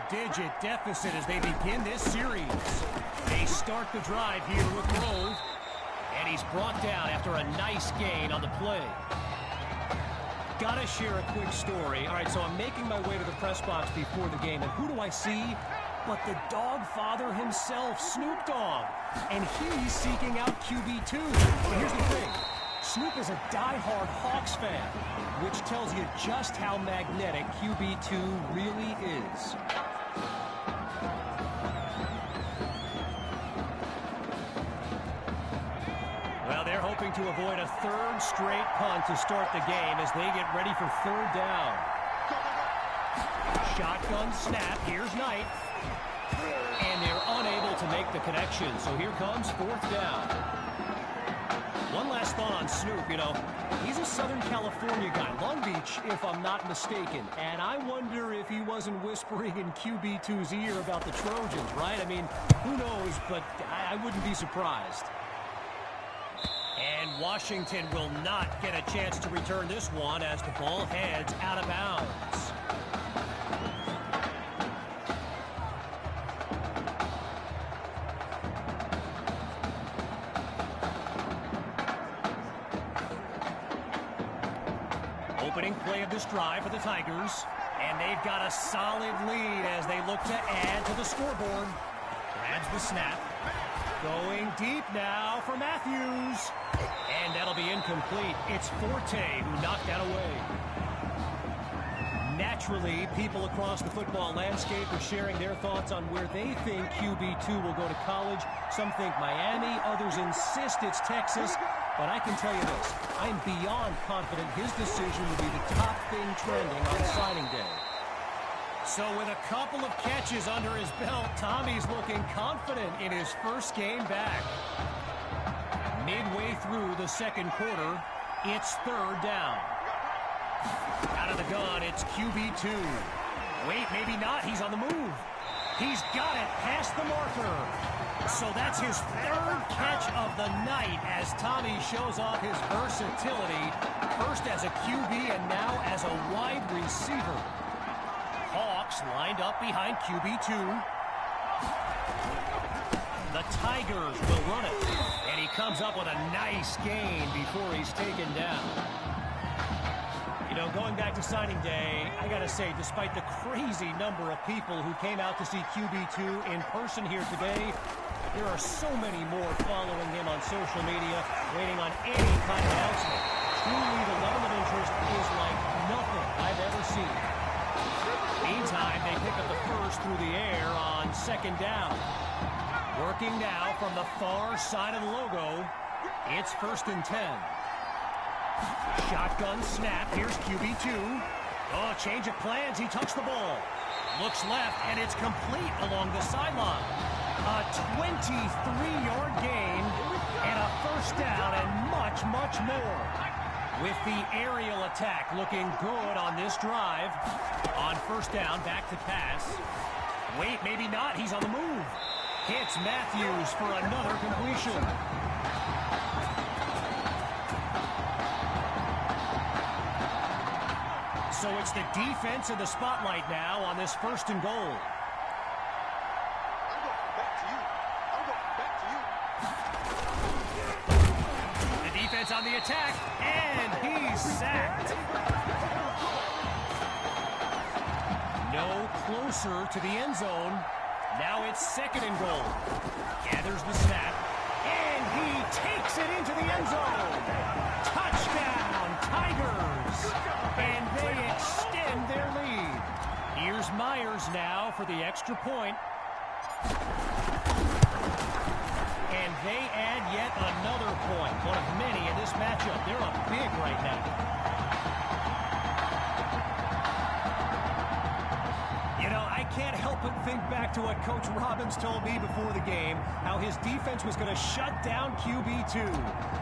double-digit deficit as they begin this series. They start the drive here with Grove, and he's brought down after a nice gain on the play. Gotta share a quick story. All right, so I'm making my way to the press box before the game, and who do I see? But the dog father himself, Snoop Dogg. And he's seeking out QB2. But here's the thing. Snoop is a diehard Hawks fan, which tells you just how magnetic QB2 really is. Well, they're hoping to avoid a third straight punt to start the game as they get ready for third down. Shotgun snap. Here's Knight. And they're unable to make the connection. So here comes fourth down. One last thought on Snoop. You know, he's a Southern California guy. Long Beach, if I'm not mistaken. And I wonder if he wasn't whispering in QB2's ear about the Trojans, right? I mean, who knows, but I wouldn't be surprised. And Washington will not get a chance to return this one as the ball heads out of bounds. Opening play of this drive for the Tigers. And they've got a solid lead as they look to add to the scoreboard. Grabs the snap. Going deep now for Matthews. And that'll be incomplete. It's Forte who knocked that away. Naturally, people across the football landscape are sharing their thoughts on where they think QB2 will go to college. Some think Miami, others insist it's Texas. But I can tell you this, I'm beyond confident his decision will be the top thing trending on signing day. So with a couple of catches under his belt, Tommy's looking confident in his first game back. Midway through the second quarter, it's third down. Out of the gun, it's QB2. Wait, maybe not. He's on the move. He's got it past the marker. So that's his third catch of the night as Tommy shows off his versatility, first as a QB and now as a wide receiver. Hawks lined up behind QB2. The Tigers will run it, and he comes up with a nice gain before he's taken down. You know, going back to signing day, I got to say, despite the crazy number of people who came out to see QB2 in person here today, there are so many more following him on social media, waiting on any kind of announcement. Truly, the level of interest is like nothing I've ever seen. Meantime, they pick up the first through the air on second down. Working now from the far side of the logo, it's 1st and 10. Shotgun snap. Here's QB2. Oh, change of plans. He touched the ball. Looks left, and it's complete along the sideline. A 23-yard gain and a first down and much, much more. With the aerial attack looking good on this drive. On first down, back to pass. Wait, maybe not. He's on the move. Hits Matthews for another completion. So it's the defense in the spotlight now on this 1st and goal. The defense on the attack, and he's sacked. No closer to the end zone. Now it's 2nd and goal. Gathers the snap, and he takes it into the end zone. Touchdown, Tigers. And they extend their lead. Here's Myers now for the extra point. And they add yet another point. One of many in this matchup. They're up big right now. You know, I can't help but think back to what Coach Robbins told me before the game, how his defense was going to shut down QB2.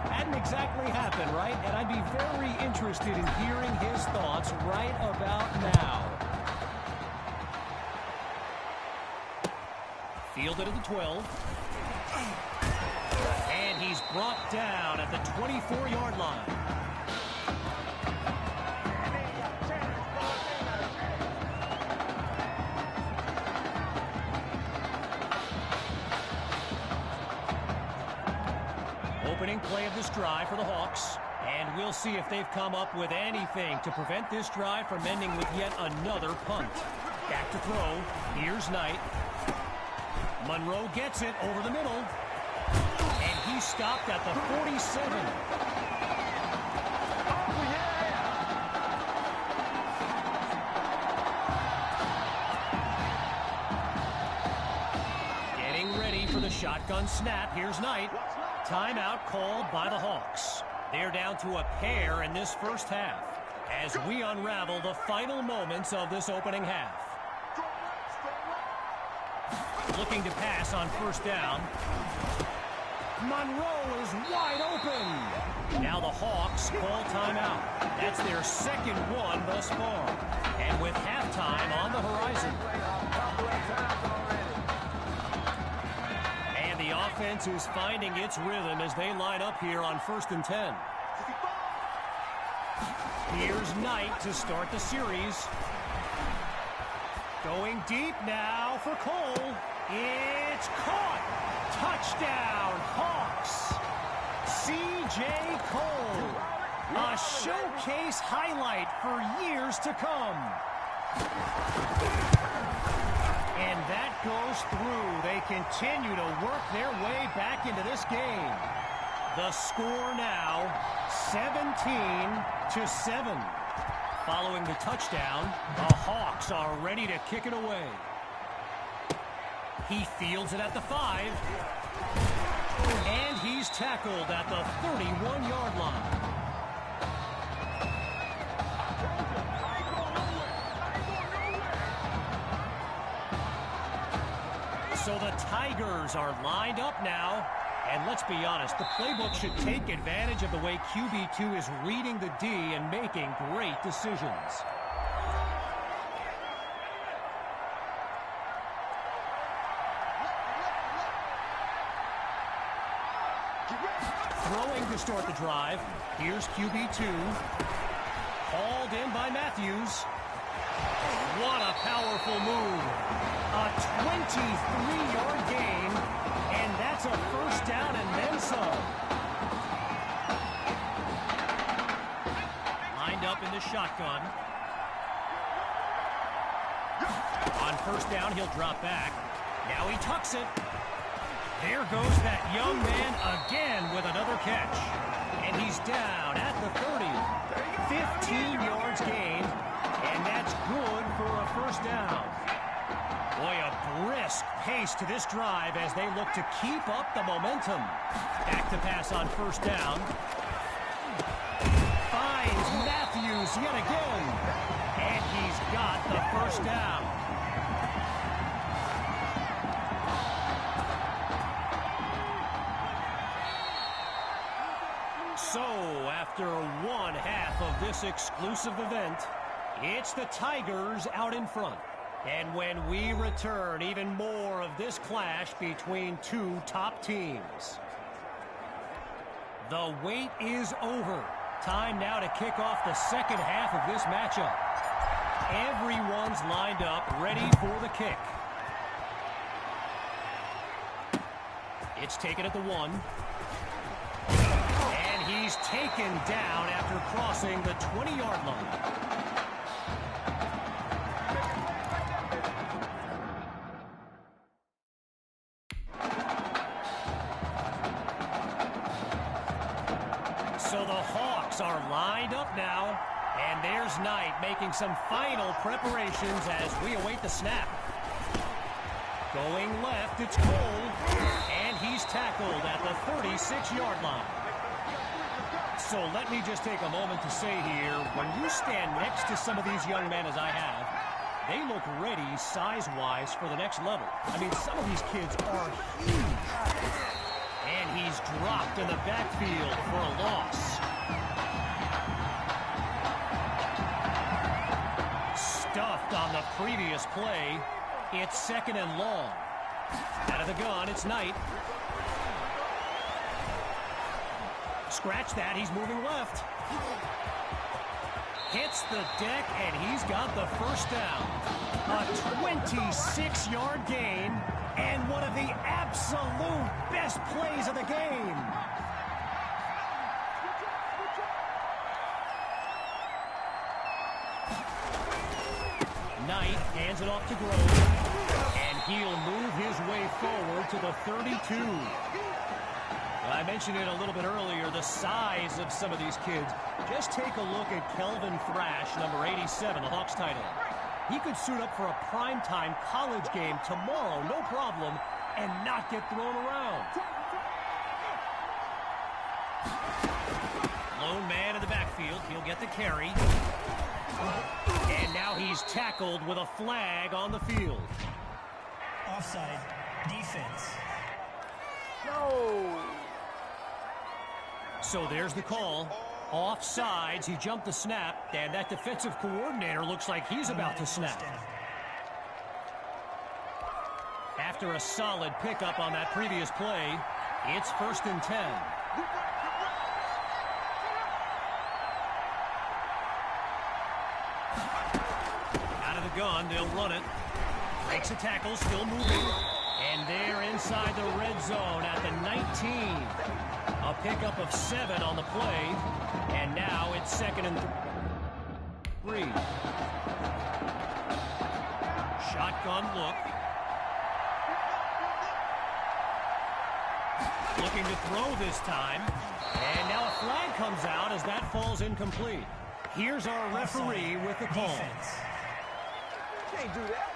Hadn't exactly happened, right? And I'd be very interested in hearing his thoughts right about now. Fielded at the 12. And he's brought down at the 24-yard line. opening play of this drive for the Hawks. And we'll see if they've come up with anything to prevent this drive from ending with yet another punt. Back to throw. Here's Knight. Monroe gets it over the middle. And he stopped at the 47. Getting ready for the shotgun snap. Here's Knight. Timeout called by the Hawks. They're down to a pair in this first half as we unravel the final moments of this opening half. Looking to pass on first down. Monroe is wide open. Now the Hawks call timeout. That's their second one thus far. And with halftime on the horizon. And the offense is finding its rhythm as they line up here on 1st and 10. Here's Knight to start the series. Going deep now for Cole. It's caught. Touchdown, Hawks. C.J. Cole. A showcase highlight for years to come. And that goes through. They continue to work their way back into this game. The score now, 17-7. Following the touchdown, the Hawks are ready to kick it away. He fields it at the 5. And he's tackled at the 31-yard line. So the Tigers are lined up now. And let's be honest, the playbook should take advantage of the way QB2 is reading the D and making great decisions. Throwing to start the drive. Here's QB2. Hauled in by Matthews. What a powerful move. A 23-yard gain. And that's a first down and then some. Lined up in the shotgun. On first down, he'll drop back. Now he tucks it. There goes that young man again with another catch. And he's down at the 30. 15 yards gained. And that's good for a first down. Boy, a brisk pace to this drive as they look to keep up the momentum. Back to pass on first down. Finds Matthews yet again. And he's got the first down. So, after one half of this exclusive event, it's the Tigers out in front. And when we return, even more of this clash between two top teams. The wait is over. Time now to kick off the second half of this matchup. Everyone's lined up, ready for the kick. It's taken at the 1. And he's taken down after crossing the 20-yard line. So the Hawks are lined up now, and there's Knight making some final preparations as we await the snap. Going left, it's Cole, and he's tackled at the 36-yard line. So let me just take a moment to say here, when you stand next to some of these young men as I have, they look ready size-wise for the next level. I mean, some of these kids are huge. And he's dropped in the backfield for a loss. Stuffed on the previous play. It's second and long. Out of the gun, it's Knight. Scratch that, he's moving left. Hits the deck, and he's got the first down. A 26-yard gain, and one of the absolute best plays of the game. Knight hands it off to Grove, and he'll move his way forward to the 32. Well, I mentioned it a little bit earlier, the size of some of these kids. Just take a look at Kelvin Thrash, number 87, the Hawks tight end. He could suit up for a primetime college game tomorrow, no problem, and not get thrown around. Lone man in the backfield. He'll get the carry. And now he's tackled with a flag on the field. Offside. Defense. No. So there's the call. Offsides. He jumped the snap, and that defensive coordinator looks like he's about to snap. After a solid pickup on that previous play, it's 1st and 10. Out of the gun, they'll run it. Breaks a tackle, still moving. And they're inside the red zone at the 19. A pickup of 7 on the play. And now it's 2nd and 3. Shotgun look. Looking to throw this time. And now a flag comes out as that falls incomplete. Here's our referee with the call. Can't do that.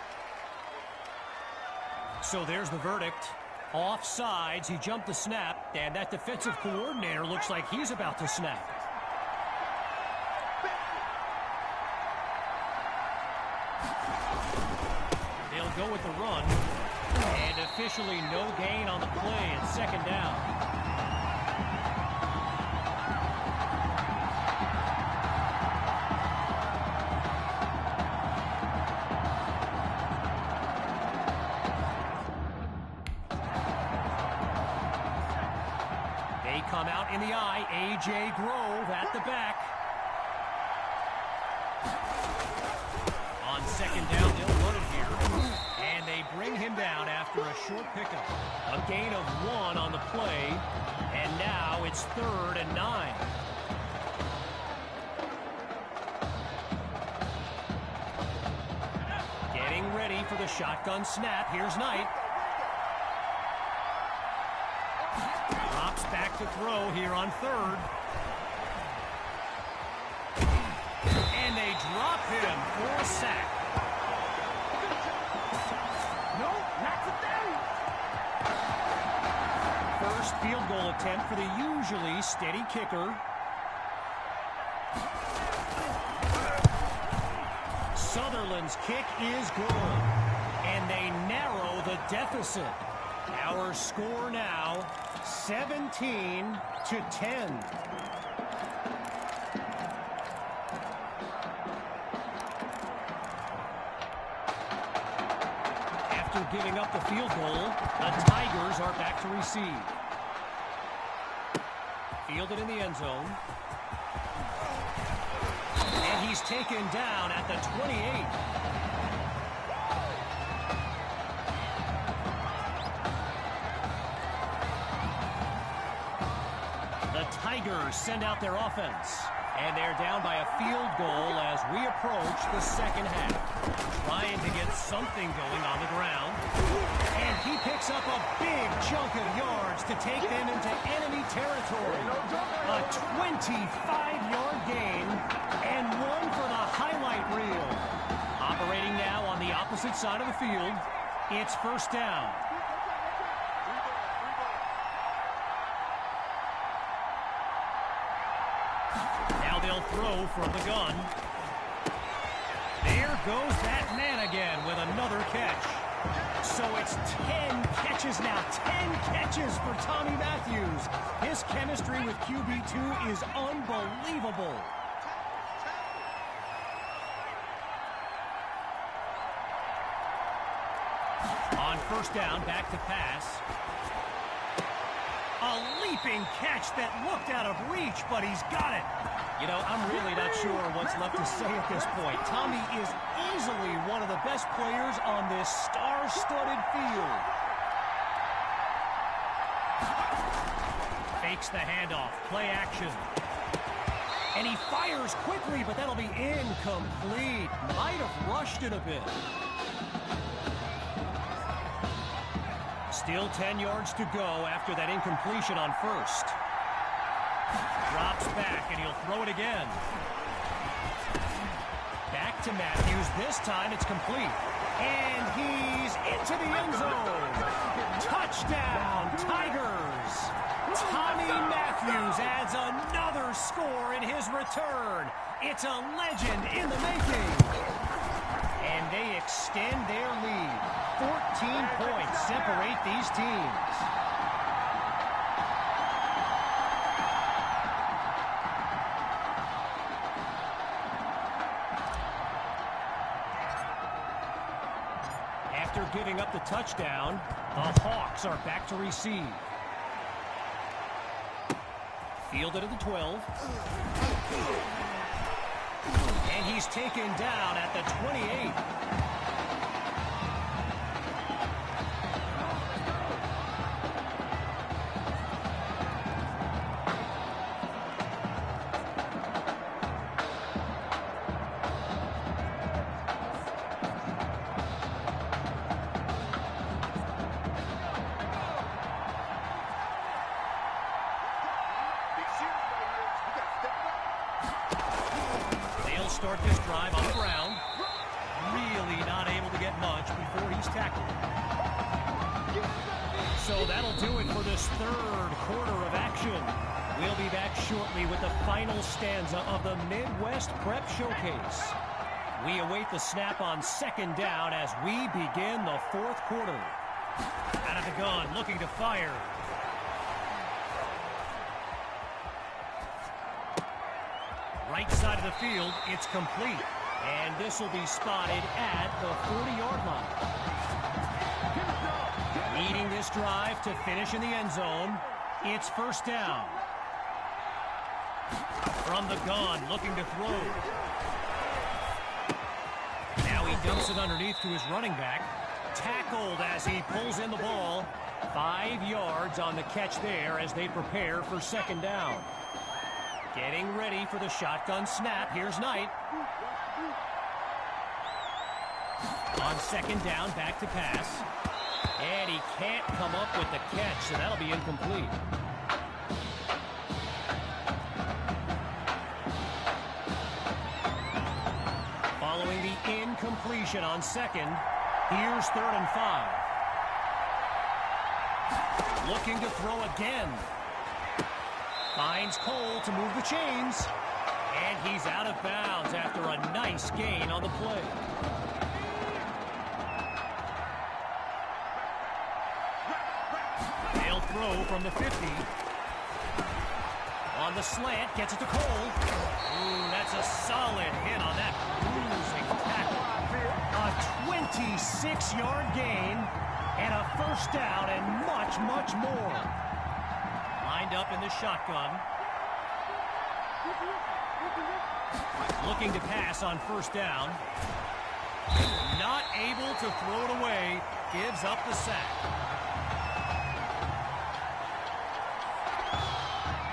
So there's the verdict. Offsides. He jumped the snap, and that defensive coordinator looks like he's about to snap. They'll go with the run. And officially no gain on the play at 2nd down. They come out in the eye. A.J. Grove at the back. On 2nd down, they'll run it here. And they bring him down after a short pickup. A gain of 1 on the play. And now it's 3rd and 9. Getting ready for the shotgun snap. Here's Knight. Drops back to throw here on 3rd. And they drop him for a sack. No, knocks it down. First field goal attempt for the usually steady kicker. Sutherland's kick is good. And they narrow the deficit. Our score now, 17-10. After giving up the field goal, the Tigers are back to receive. Fielded in the end zone. And he's taken down at the 28. The Tigers send out their offense. And they're down by a field goal as we approach the 2nd half. Trying to get something going on the ground. And he picks up a big chunk of yards to take them into enemy territory. A 25-yard gain and 1 for the highlight reel. Operating now on the opposite side of the field. It's 1st down. They'll throw from the gun. There goes that man again with another catch. So it's 10 catches now. 10 catches for Tommy Matthews. His chemistry with QB2 is unbelievable. On 1st down, back to pass. A leaping catch that looked out of reach, but he's got it. You know, I'm really not sure what's left to say at this point. Tommy is easily one of the best players on this star-studded field. Fakes the handoff. Play action. And he fires quickly, but that'll be incomplete. Might have rushed it a bit. Still 10 yards to go after that incompletion on first. Drops back, and he'll throw it again. Back to Matthews. This time it's complete. And he's into the end zone. Touchdown, Tigers. Tommy Matthews adds another score in his return. It's a legend in the making. And they extend their lead. 14 points separate these teams. After giving up the touchdown, the Hawks are back to receive. Fielded at the 12. And he's taken down at the 28. Start this drive on the ground. Really not able to get much before he's tackled. So that'll do it for this third quarter of action. We'll be back shortly with the final stanza of the Midwest Prep Showcase. We await the snap on second down as we begin the fourth quarter. Out of the gun, looking to fire. Right side of the field, it's complete. And this will be spotted at the 40-yard line. Needing this drive to finish in the end zone, it's first down. From the gun, looking to throw. Now he dumps it underneath to his running back. Tackled as he pulls in the ball. 5 yards on the catch there as they prepare for second down. Getting ready for the shotgun snap. Here's Knight. On second down, back to pass. And he can't come up with the catch, so that'll be incomplete. Following the incompletion on second, here's 3rd and 5. Looking to throw again. Finds Cole to move the chains. And he's out of bounds after a nice gain on the play. They'll throw from the 50. On the slant, gets it to Cole. Ooh, that's a solid hit on that bruising tackle. A 26-yard gain and a first down and much, much more. Lined up in the shotgun. Looking to pass on first down. Not able to throw it away. Gives up the sack.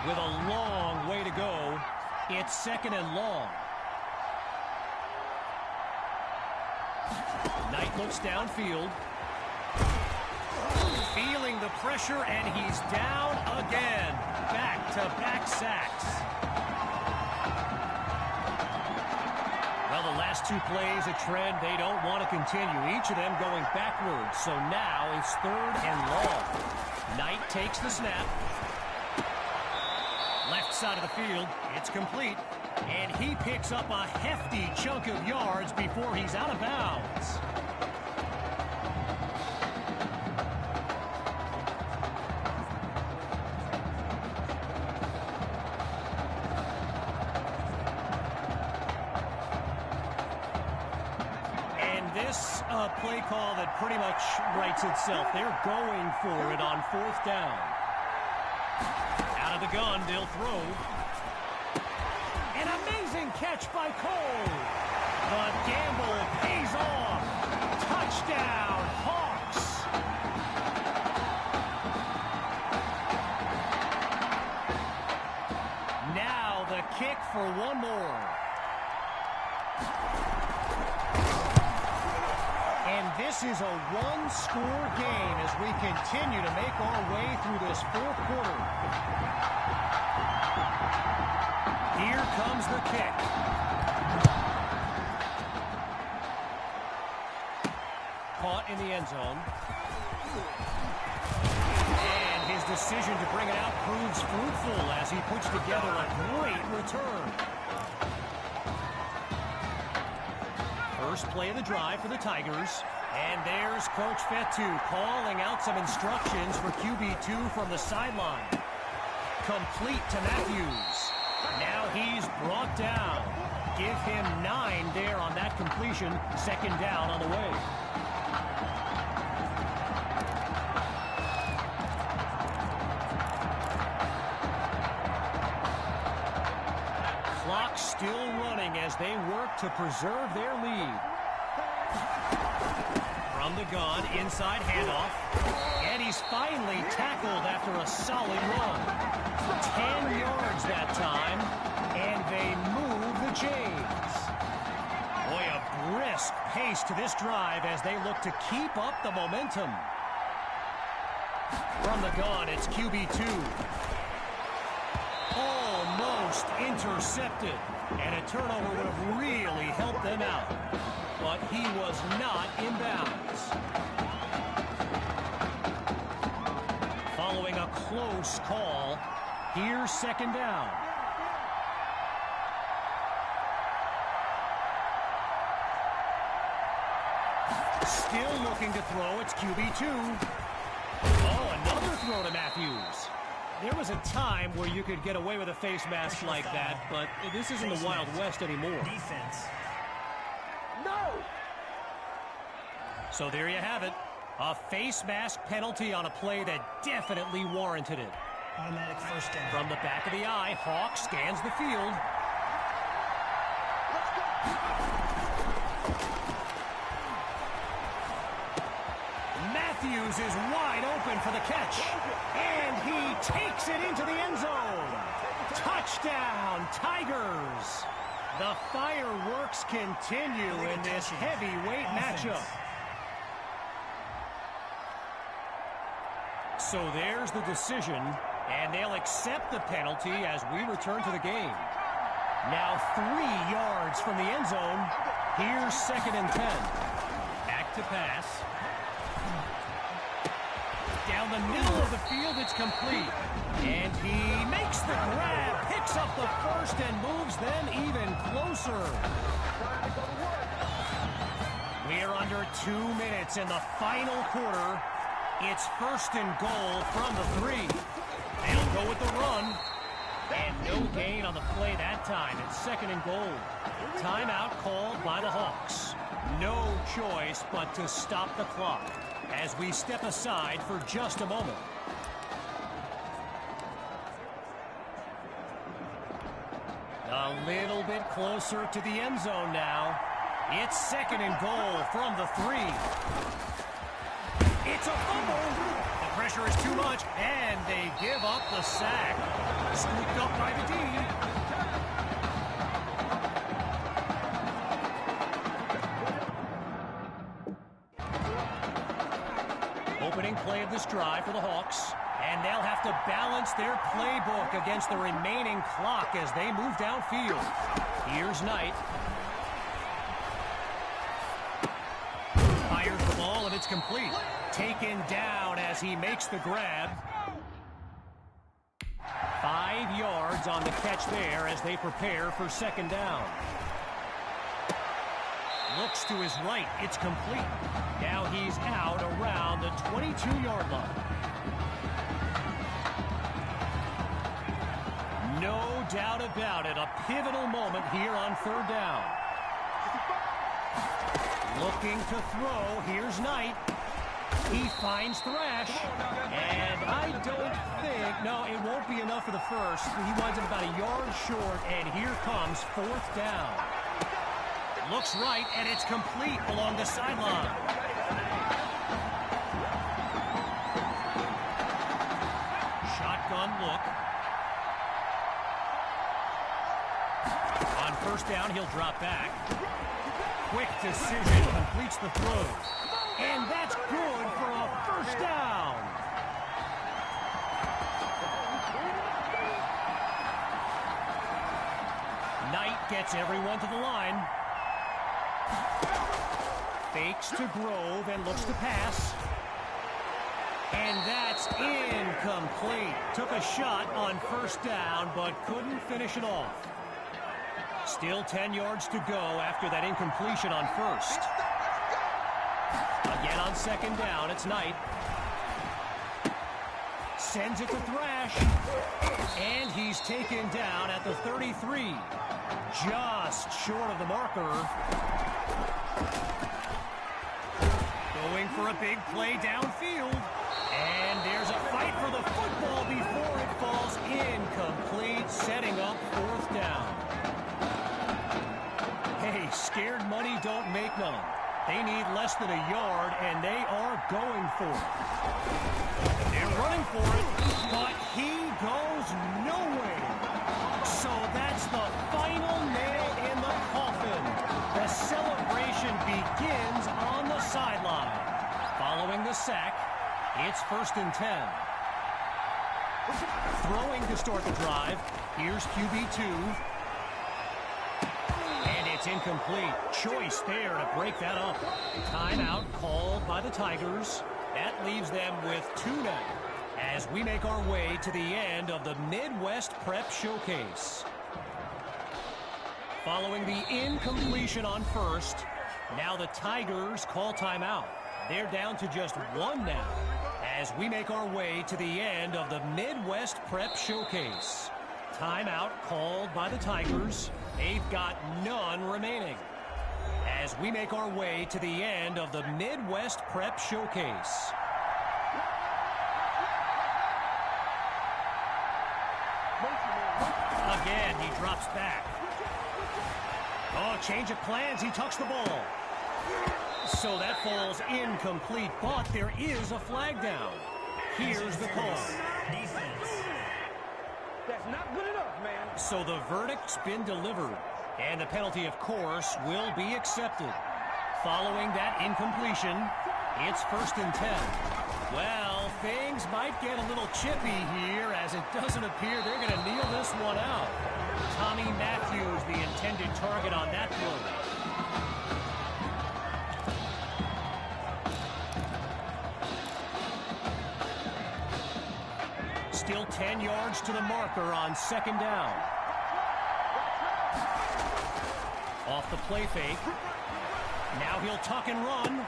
With a long way to go, it's second and long. Knight looks downfield. Feeling the pressure, and he's down again. Back-to-back sacks. Well, the last two plays, a trend they don't want to continue. Each of them going backwards. So now it's 3rd and long. Knight takes the snap. Left side of the field, it's complete. And he picks up a hefty chunk of yards before he's out of bounds. This play call that pretty much writes itself. They're going for it on 4th down. Out of the gun, they'll throw. An amazing catch by Cole. The gamble pays off. Touchdown, Hawks. Now the kick for one more. And this is a one-score game as we continue to make our way through this fourth quarter. Here comes the kick. Caught in the end zone. And his decision to bring it out proves fruitful as he puts together a great return. First play of the drive for the Tigers. And there's Coach Fetu calling out some instructions for QB2 from the sideline. Complete to Matthews. Now he's brought down. Give him 9 there on that completion. Second down on the way. Clock still running as they work to preserve their lead. From the gun, inside handoff. And he's finally tackled after a solid run. 10 yards that time, and they move the chains. Boy, a brisk pace to this drive as they look to keep up the momentum. From the gun, it's QB2. Almost intercepted, and a turnover would have really helped them out. But he was not in bounds. Following a close call, here's second down. Still looking to throw, it's QB2. Oh, another throw to Matthews. There was a time where you could get away with a face mask like that, but this isn't the Wild West anymore. Defense. No! So there you have it. A face mask penalty on a play that definitely warranted it. Automatic first down. From the back of the eye, Hawk scans the field. Matthews is wide open for the catch. And he takes it into the end zone. Touchdown, Tigers. The fireworks continue in this heavyweight matchup. So there's the decision, and they'll accept the penalty as we return to the game. Now 3 yards from the end zone. Here's second and 10. Back to pass. Down the middle of the field, it's complete. And he makes the grab, picks up the first, and moves them even closer. We're under 2 minutes in the final quarter. It's first and goal from the 3. They'll go with the run. And no gain on the play that time. It's second and goal. Timeout called by the Hawks. No choice but to stop the clock as we step aside for just a moment. A little bit closer to the end zone now. It's second and goal from the 3. It's a fumble. The pressure is too much, and they give up the sack. Scooped up by the D. Opening play of this drive for the Hawks. And they'll have to balance their playbook against the remaining clock as they move downfield. Here's Knight. Fires the ball, and it's complete. Taken down as he makes the grab. 5 yards on the catch there as they prepare for second down. Looks to his right. It's complete. Now he's out around the 22-yard line. No doubt about it. A pivotal moment here on third down. Looking to throw. Here's Knight. He finds Thrash. And I don't think, no, it won't be enough for the first. He winds up about a yard short, and here comes fourth down. Looks right, and it's complete along the sideline. Shotgun look. first down, he'll drop back. Quick decision, completes the throw. And that's good for a first down. Knight gets everyone to the line. Fakes to Grove and looks to pass. And that's incomplete. Took a shot on first down, but couldn't finish it off. Still 10 yards to go after that incompletion on first. Again on second down, it's Knight. Sends it to Thrash. And he's taken down at the 33. Just short of the marker. Going for a big play downfield. And there's a fight for the football before it falls incomplete, setting up fourth down. Hey, scared money don't make none. They need less than a yard, and they are going for it. They're running for it, but he goes nowhere. So that's the final nail in the coffin. The celebration begins on the sideline. Following the sack, it's 1st and 10. Throwing to start the drive. Here's QB2. And it's incomplete. Choice there to break that up. Timeout called by the Tigers. That leaves them with 2 now as we make our way to the end of the Midwest Prep Showcase. Following the incompletion on first, now the Tigers call timeout. They're down to just 1 now as we make our way to the end of the Midwest Prep Showcase. Timeout called by the Tigers. They've got none remaining as we make our way to the end of the Midwest Prep Showcase. Again, he drops back. Oh, change of plans. He tucks the ball. So that falls incomplete, but there is a flag down. Here's the call. Defense. That's not good enough, man. So the verdict's been delivered, and the penalty, of course, will be accepted. Following that incompletion, it's 1st and 10. Well, things might get a little chippy here, as it doesn't appear they're going to kneel this one out. Tommy Matthews, the intended target on that play. Still 10 yards to the marker on second down. Off the play fake. Now he'll tuck and run.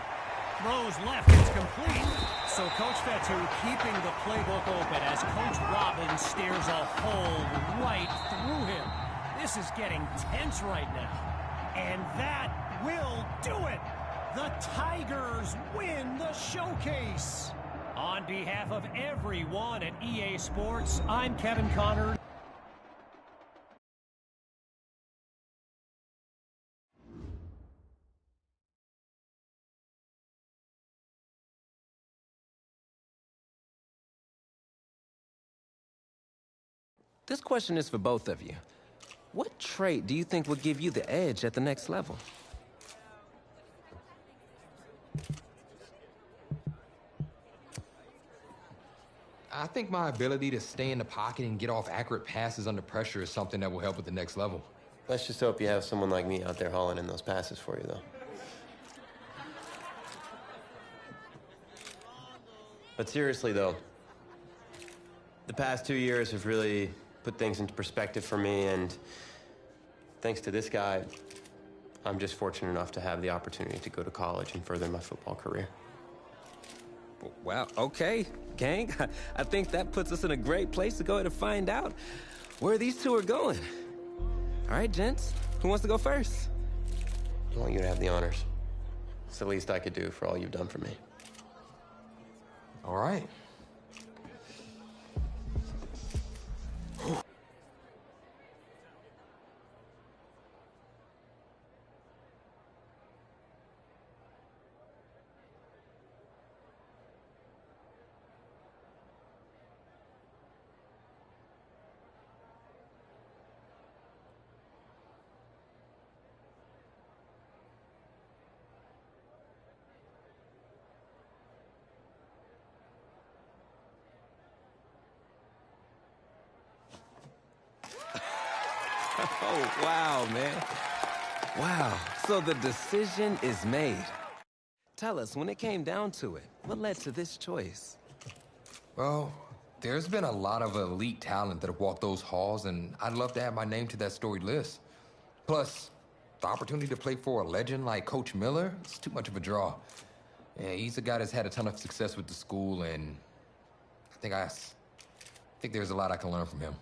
Throws left, it's complete. So Coach Fetu keeping the playbook open as Coach Robbins stares a hole right through him. This is getting tense right now. And that will do it. The Tigers win the showcase. On behalf of everyone at EA Sports, I'm Kevin Connor. This question is for both of you. What trait do you think will give you the edge at the next level? I think my ability to stay in the pocket and get off accurate passes under pressure is something that will help at the next level. Let's just hope you have someone like me out there hauling in those passes for you, though. But seriously, though, the past 2 years have really put things into perspective for me, and thanks to this guy, I'm just fortunate enough to have the opportunity to go to college and further my football career. Well, okay, gang. I think that puts us in a great place to go ahead and find out where these two are going. All right, gents, who wants to go first? I want you to have the honors. It's the least I could do for all you've done for me. All right. Oh, wow, man. Wow. So the decision is made. Tell us, when it came down to it, what led to this choice? Well, there's been a lot of elite talent that have walked those halls, and I'd love to add my name to that storied list. Plus, the opportunity to play for a legend like Coach Miller, it's too much of a draw. Yeah, he's a guy that's had a ton of success with the school, and I think there's a lot I can learn from him.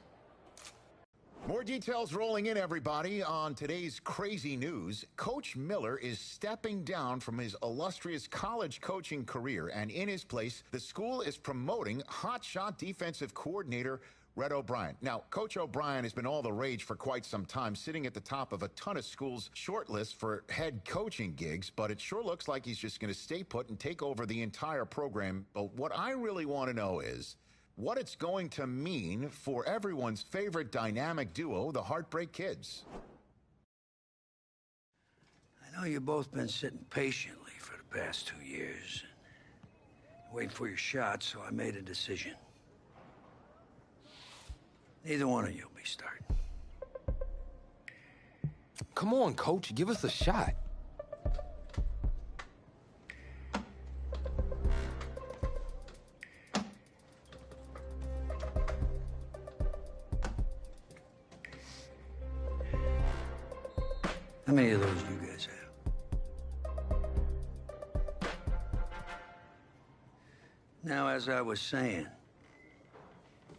More details rolling in, everybody, on today's crazy news. Coach Miller is stepping down from his illustrious college coaching career, and in his place, the school is promoting hotshot defensive coordinator Red O'Brien. Now, Coach O'Brien has been all the rage for quite some time, sitting at the top of a ton of schools' shortlist for head coaching gigs, but it sure looks like he's just going to stay put and take over the entire program. But what I really want to know is what it's going to mean for everyone's favorite dynamic duo, the Heartbreak Kids. I know you've both been sitting patiently for the past 2 years, waiting for your shot, so I made a decision. Neither one of you will be starting. Come on, Coach, give us a shot. How many of those do you guys have? Now, as I was saying,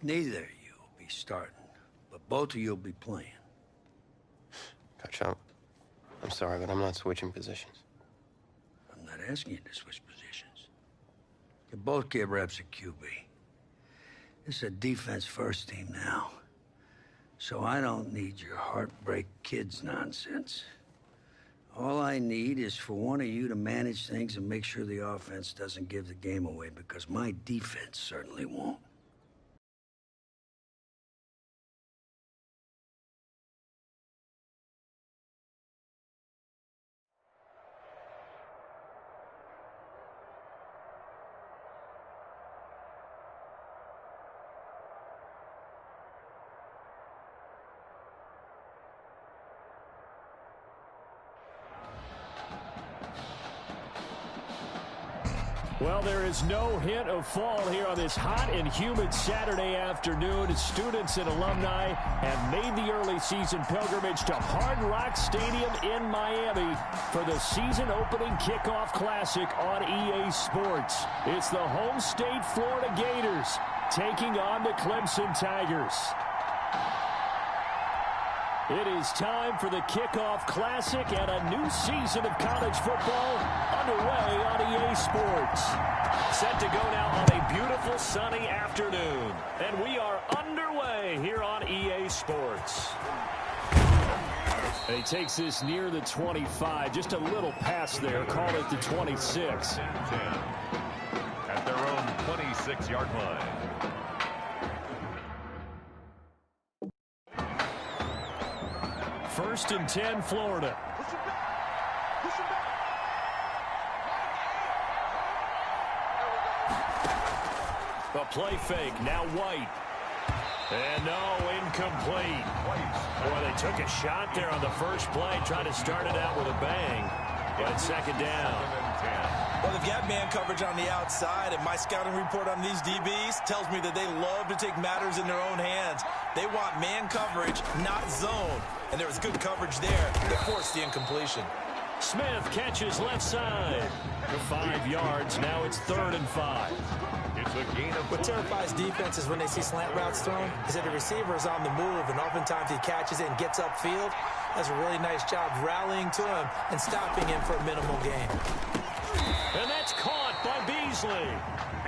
neither of you will be starting, but both of you will be playing. Coach, I'm sorry, but I'm not switching positions. I'm not asking you to switch positions. You both get reps at QB. This is a defense-first team now, so I don't need your Heartbreak Kids nonsense. All I need is for one of you to manage things and make sure the offense doesn't give the game away, because my defense certainly won't. Well, there is no hint of fall here on this hot and humid Saturday afternoon. Students and alumni have made the early season pilgrimage to Hard Rock Stadium in Miami for the season opening kickoff classic on EA Sports. It's the home state Florida Gators taking on the Clemson Tigers. It is time for the kickoff classic and a new season of college football underway on EA Sports. Set to go now on a beautiful sunny afternoon. And we are underway here on EA Sports. And he takes this near the 25, just a little past there, call it the 26. At their own 26-yard line. First and 10, Florida. A play fake, now White. And no, incomplete. Boy, they took a shot there on the first play, trying to start it out with a bang. But second down. Well, they've got man coverage on the outside, and my scouting report on these DBs tells me that they love to take matters in their own hands. They want man coverage, not zone. And there was good coverage there that forced the incompletion. Smith catches left side for 5 yards. Now it's 3rd and 5. It's a gain of 4. What terrifies defenses when they see slant routes thrown is that the receiver is on the move, and oftentimes he catches it and gets upfield. Does a really nice job rallying to him and stopping him for a minimal gain. And that's caught by Beasley.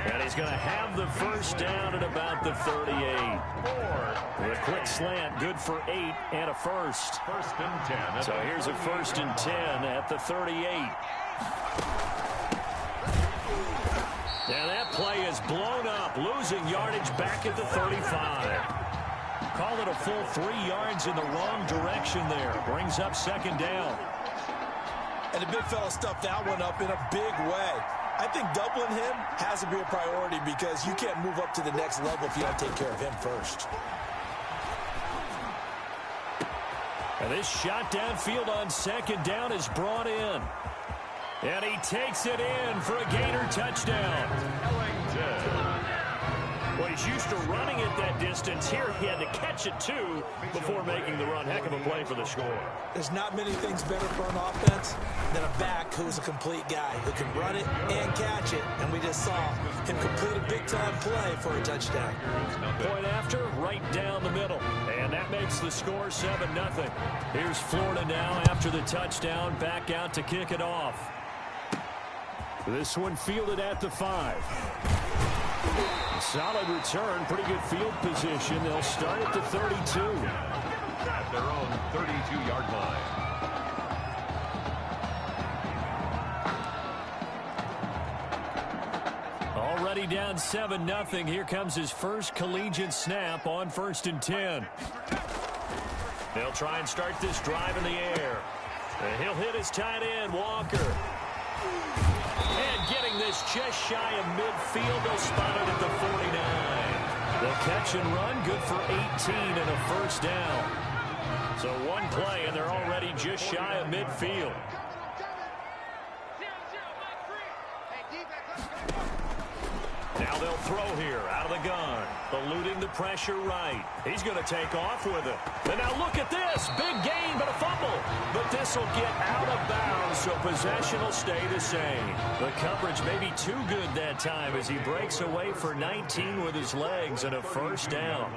And he's going to have the first down at about the 38. With a quick slant, good for 8 and a first. First and 10. So here's a 1st and 10 at the 38. And that play is blown up, losing yardage back at the 35. Call it a full 3 yards in the wrong direction there. Brings up 2nd down. And the big fella stuffed that one up in a big way. I think doubling him has to be a priority because you can't move up to the next level if you don't take care of him first. And this shot downfield on second down is brought in. And he takes it in for a Gator touchdown. Well, he's used to running it that distance. Here he had to catch it, too, before making the run. Heck of a play for the score. There's not many things better for an offense than a back who's a complete guy who can run it and catch it. And we just saw him complete a big-time play for a touchdown. Point after, right down the middle. And that makes the score 7-0. Here's Florida now after the touchdown, back out to kick it off. This one fielded at the 5. Solid return, pretty good field position. They'll start at the 32. At their own 32-yard line. Already down 7-0. Here comes his first collegiate snap on 1st and 10. They'll try and start this drive in the air. And he'll hit his tight end, Walker. And getting this just shy of midfield, they'll spot it at the 49. The catch and run, good for 18 and a first down. So one play, and they're already just shy of midfield. Now they'll throw here out of the gun. Eluding the pressure right. He's going to take off with it. And now look at this. Big gain, but a fumble. But this will get out of bounds, so possession will stay the same. The coverage may be too good that time as he breaks away for 19 with his legs and a first down.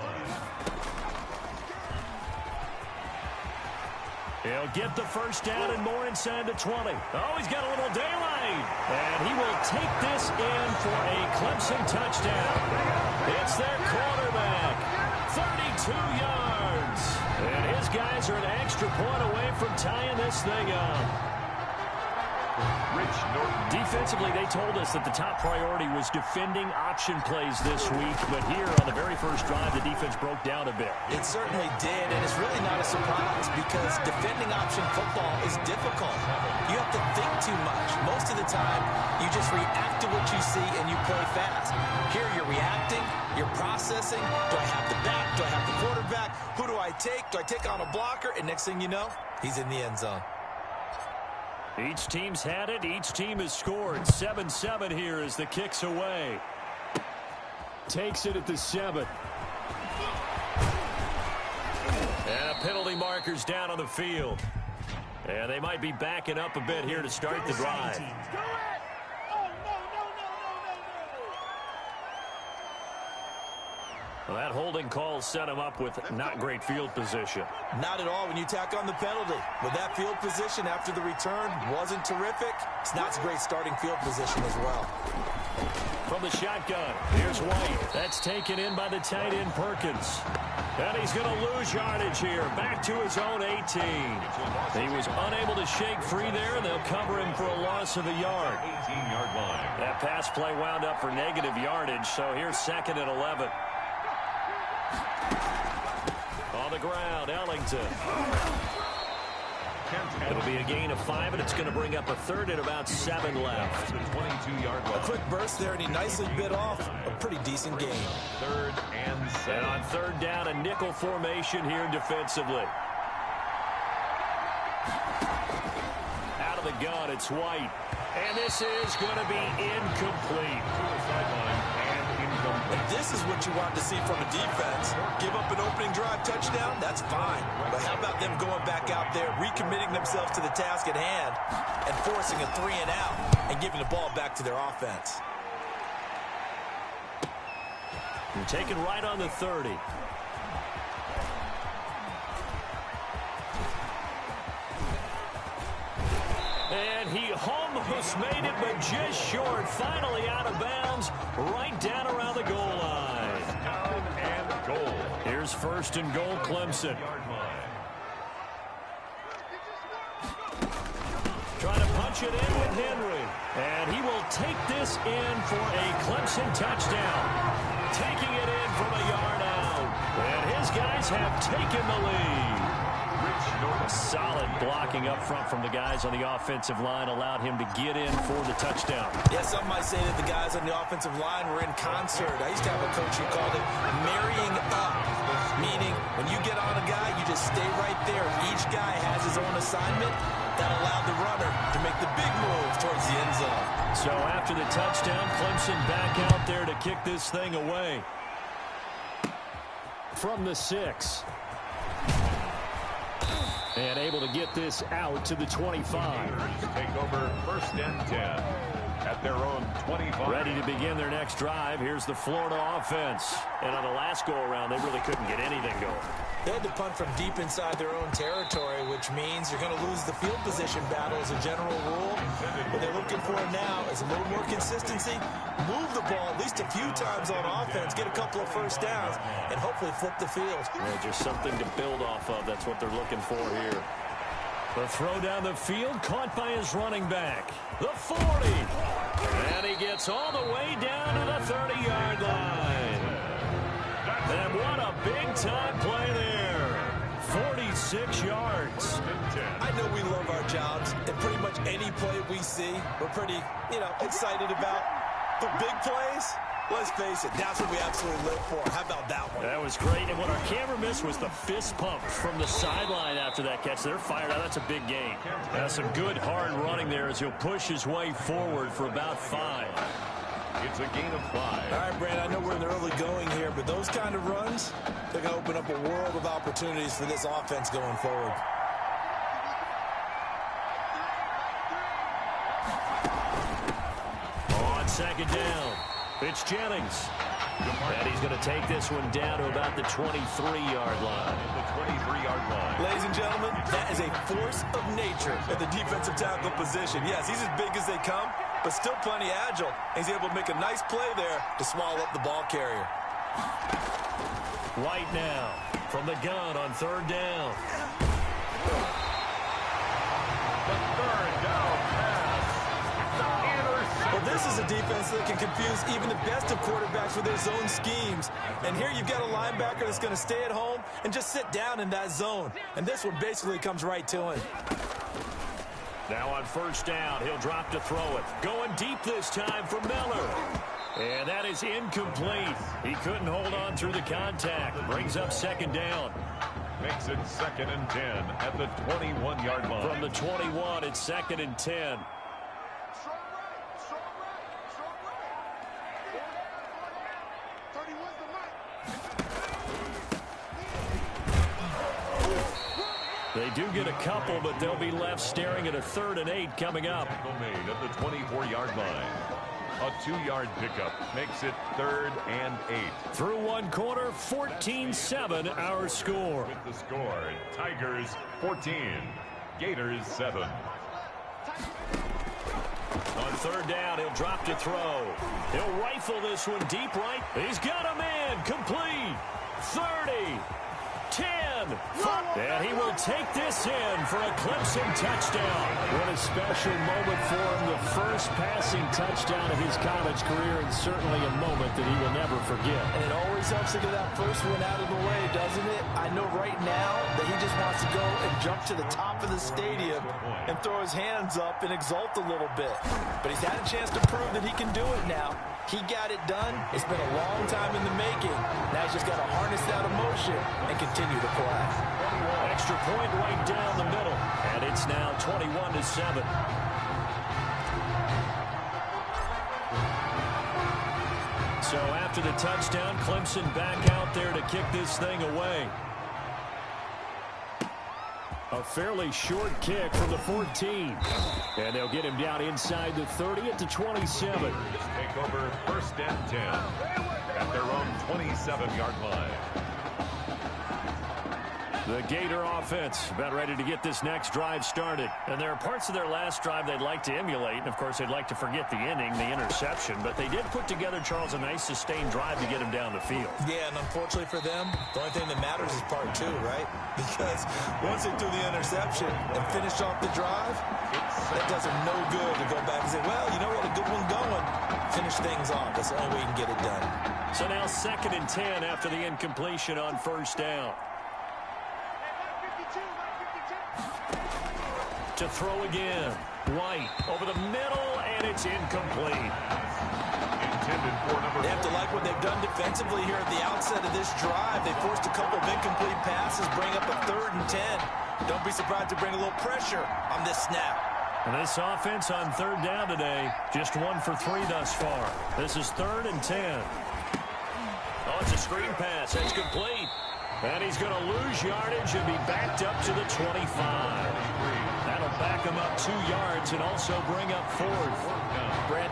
He'll get the first down and more inside the 20. Oh, he's got a little daylight. And he will take this in for a Clemson touchdown. It's their quarterback. 32 yards. And his guys are an extra point away from tying this thing up. Rich Norton. Defensively, they told us that the top priority was defending option plays this week. But here on the very first drive, the defense broke down a bit. It certainly did, and it's really not a surprise because defending option football is difficult. You have to think too much. Most of the time, you just react to what you see and you play fast. Here you're reacting, you're processing. Do I have the back? Do I have the quarterback? Who do I take? Do I take on a blocker? And next thing you know, he's in the end zone. Each team's had it. Each team has scored. 7-7 here as the kick's away. Takes it at the 7. And a penalty marker's down on the field. And they might be backing up a bit here to start the drive. Well, that holding call set him up with not great field position. Not at all when you tack on the penalty. With that field position after the return wasn't terrific. It's not a great starting field position as well. From the shotgun, here's White. That's taken in by the tight end Perkins. And he's going to lose yardage here. Back to his own 18. He was unable to shake free there, and they'll cover him for a loss of a yard. 18-yard line. That pass play wound up for negative yardage, so here's 2nd and 11. On the ground, Ellington. It'll be a gain of 5, and it's going to bring up a 3rd and about 7 left. 22-yard line. A quick burst there, and he nicely bit off a pretty decent gain. 3rd and 7. And on 3rd down, a nickel formation here defensively. Out of the gun, it's White. And this is going to be incomplete. To the sideline and incomplete. This is what you want to see from a defense. Give up an opening drive touchdown, that's fine. But how about them going back out there, recommitting themselves to the task at hand, and forcing a 3 and out, and giving the ball back to their offense. You're taken right on the 30. And he almost made it, but just short. Finally out of bounds, right down around the goal line. Down and goal. Here's 1st and goal, Clemson. Trying to punch it in with Henry. And he will take this in for a Clemson touchdown. Taking it in from a yard out. And his guys have taken the lead. Rich Solid blocking up front from the guys on the offensive line allowed him to get in for the touchdown. Yeah, some might say that the guys on the offensive line were in concert. I used to have a coach who called it marrying up, meaning when you get on a guy, you just stay right there. Each guy has his own assignment that allowed the runner to make the big move towards the end zone. So after the touchdown, Clemson back out there to kick this thing away. From the 6. And able to get this out to the 25. Take over 1st and 10 at their own 25. Ready to begin their next drive. Here's the Florida offense. And on the last go-around, they really couldn't get anything going. They had to punt from deep inside their own territory, which means you're going to lose the field position battle as a general rule. What they're looking for now is a little more consistency, move the ball at least a few times on offense, get a couple of first downs, and hopefully flip the field. Yeah, just something to build off of. That's what they're looking for here. The throw down the field, caught by his running back. The 40. And he gets all the way down to the 30-yard line. And what a big-time play there. 46 yards. I know we love our jobs, and pretty much any play we see, we're pretty, excited about. But big plays, let's face it, that's what we absolutely live for. How about that one? That was great. And what our camera missed was the fist pump from the sideline after that catch. They're fired out. That's a big gain. That's some good, hard running there as he'll push his way forward for about 5. It's a gain of 5. All right, Brand, I know we're in the early going here, but those kind of runs, they're going to open up a world of opportunities for this offense going forward. On 2nd down, it's Jennings. And he's going to take this one down to about the 23-yard line. The 23-yard line. Ladies and gentlemen, that is a force of nature at the defensive tackle position. Yes, he's as big as they come, but still plenty agile. He's able to make a nice play there to swallow up the ball carrier. White now from the gun on 3rd down. The 3rd down pass. Well, this is a defense that can confuse even the best of quarterbacks with their zone schemes. And here you've got a linebacker that's going to stay at home and just sit down in that zone. And this one basically comes right to him. Now on 1st down, he'll drop to throw it. Going deep this time for Miller. And that is incomplete. He couldn't hold on through the contact. Brings up 2nd down. Makes it 2nd and 10 at the 21-yard line. From the 21, it's 2nd and 10. They do get a couple, but they'll be left staring at a 3rd and 8 coming up. Made at the 24-yard line. A 2-yard pickup makes it 3rd and 8. Through one quarter, 14-7 our score. With the score, Tigers 14, Gators 7. On 3rd down, he'll drop to throw. He'll rifle this one deep right. He's got a man complete. 30. 10, 5, and he will take this in for a Clemson touchdown. What a special moment for him, the first passing touchdown of his college career, and certainly a moment that he will never forget. And it always helps to get that first one out of the way, doesn't it? I know right now that he just wants to go and jump to the top of the stadium and throw his hands up and exult a little bit. But he's had a chance to prove that he can do it now. He got it done. It's been a long time in the making. Now he's just got to harness that emotion and continue to play. Extra point right down the middle. And it's now 21-7. So after the touchdown, Clemson back out there to kick this thing away. A fairly short kick from the 14. And they'll get him down inside the 30 at the 27. Take over 1st and 10 at their own 27-yard line. The Gator offense about ready to get this next drive started. And there are parts of their last drive they'd like to emulate. And, of course, they'd like to forget the inning, the interception. But they did put together, Charles, a nice sustained drive to get him down the field. Yeah, and unfortunately for them, the only thing that matters is part 2, right? Because once they threw the interception and finished off the drive, that does them no good to go back and say, well, you know what, a good one going. Finish things off. That's the only way you can get it done. So now 2nd and 10 after the incompletion on 1st down. To throw again. White over the middle, and it's incomplete. They have to like what they've done defensively here at the outset of this drive. They forced a couple of incomplete passes, bring up a 3rd and 10. Don't be surprised to bring a little pressure on this snap. And this offense on 3rd down today, just 1 for 3 thus far. This is 3rd and 10. Oh, it's a screen pass. It's complete. And he's going to lose yardage and be backed up to the 25. That'll back him up 2 yards and also bring up 4th. Brett.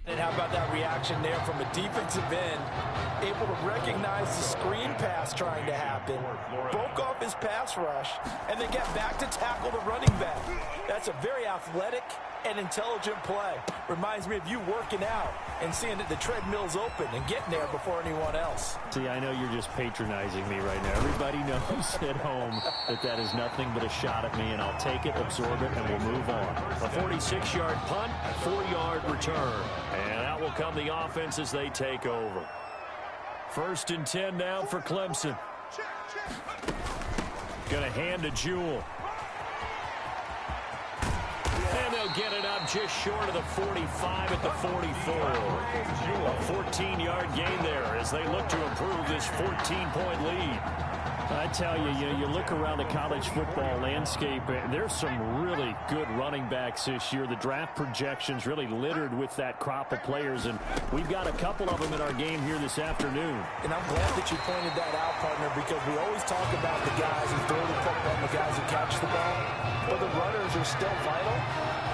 And how about that reaction there from a defensive end, able to recognize the screen pass trying to happen, broke off his pass rush, and then get back to tackle the running back. That's a very athletic and intelligent play. Reminds me of you working out and seeing that the treadmill's open and getting there before anyone else. See, I know you're just patronizing me right now. Everybody knows at home that that is nothing but a shot at me, and I'll take it, absorb it, and we'll move on. A 46-yard punt, 4-yard return. And out will come the offense as they take over. 1st and 10 now for Clemson. Going to hand to Jewell. And they'll get it up just short of the 45 at the 44. A 14-yard gain there as they look to improve this 14-point lead. I tell you, you look around the college football landscape, there's some really good running backs this year. The draft projections really littered with that crop of players, and we've got a couple of them in our game here this afternoon. And I'm glad that you pointed that out, partner, because we always talk about the guys who throw the football and the guys who catch the ball, but the runners are still vital.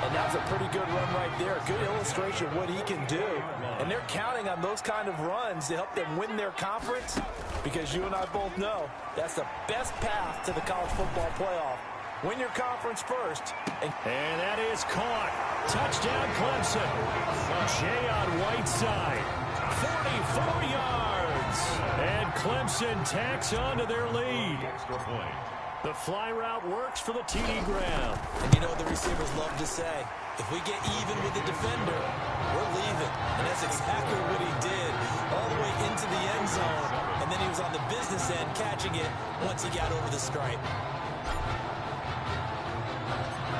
And that's a pretty good run right there. A good illustration of what he can do. And they're counting on those kind of runs to help them win their conference, because you and I both know that's the best path to the college football playoff. Win your conference first. And that is caught. Touchdown Clemson. Jay on Whiteside. 44 yards. And Clemson tacks onto their lead. The fly route works for the TD Graham. And you know what the receivers love to say? If we get even with the defender, we're leaving. And that's exactly what he did, all the way into the end zone. And then he was on the business end catching it once he got over the stripe.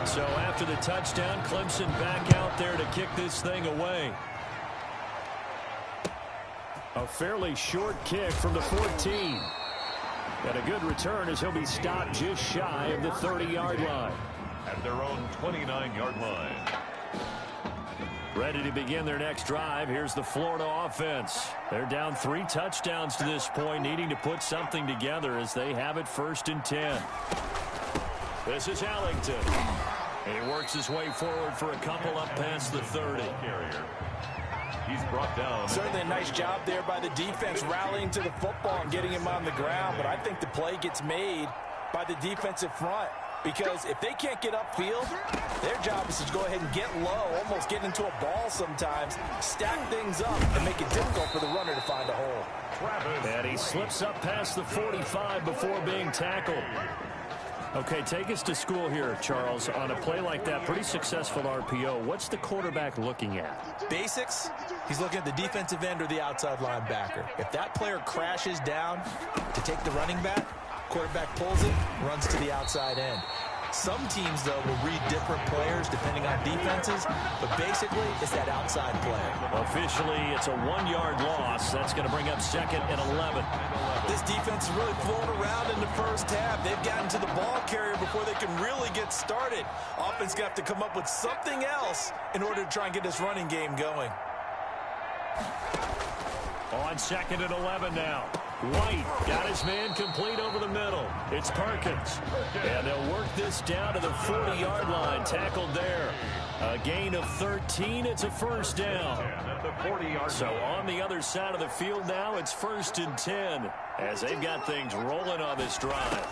So after the touchdown, Clemson back out there to kick this thing away. A fairly short kick from the 14. And a good return as he'll be stopped just shy of the 30-yard line. At their own 29-yard line. Ready to begin their next drive. Here's the Florida offense. They're down 3 touchdowns to this point, needing to put something together as they have it 1st and 10. This is Ellington. And he works his way forward for a couple up past the 30. He's brought down. Certainly a nice job there by the defense rallying to the football and getting him on the ground, but I think the play gets made by the defensive front, because if they can't get upfield, their job is to go ahead and get low, almost get into a ball sometimes, stack things up, and make it difficult for the runner to find a hole. And he slips up past the 45 before being tackled. Okay, take us to school here, Charles. On a play like that, pretty successful RPO, what's the quarterback looking at? Basics, he's looking at the defensive end or the outside linebacker. If that player crashes down to take the running back, quarterback pulls it, runs to the outside end. Some teams, though, will read different players depending on defenses, but basically it's that outside play. Officially, it's a 1-yard loss. That's going to bring up 2nd and 11. This defense is really flown around in the first half. They've gotten to the ball carrier before they can really get started. Offense got to come up with something else in order to try and get this running game going. On 2nd and 11 now. White got his man complete over the middle. It's Perkins. And they'll work this down to the 40-yard line. Tackled there. A gain of 13. It's a 1st down. So on the other side of the field now, it's 1st and 10 as they've got things rolling on this drive.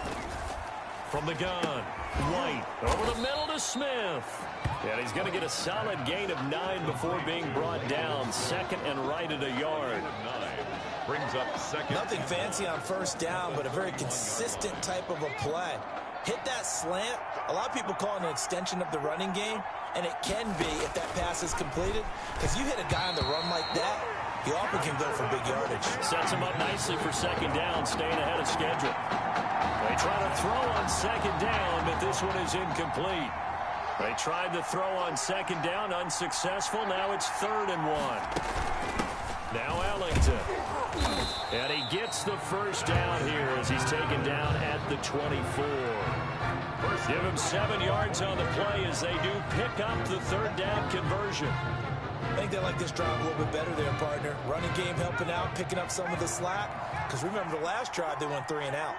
From the gun, White over the middle to Smith. And he's going to get a solid gain of 9 before being brought down. 2nd and right at a yard. Brings up 2nd. Nothing fancy on 1st down, but a very consistent type of a play. hit that slant. A lot of people call it an extension of the running game, and it can be if that pass is completed, because you hit a guy on the run like that, he often can go for big yardage. Sets him up nicely for second down, staying ahead of schedule. They try to throw on second down, but this one is incomplete. They tried to throw on second down, unsuccessful. Now it's 3rd and 1. Now Ellington. And he gets the first down here as he's taken down at the 24. Give him 7 yards on the play as they do pick up the 3rd down conversion. I think they like this drive a little bit better there, partner. Running game helping out, picking up some of the slack. Because remember the last drive, they went 3 and out.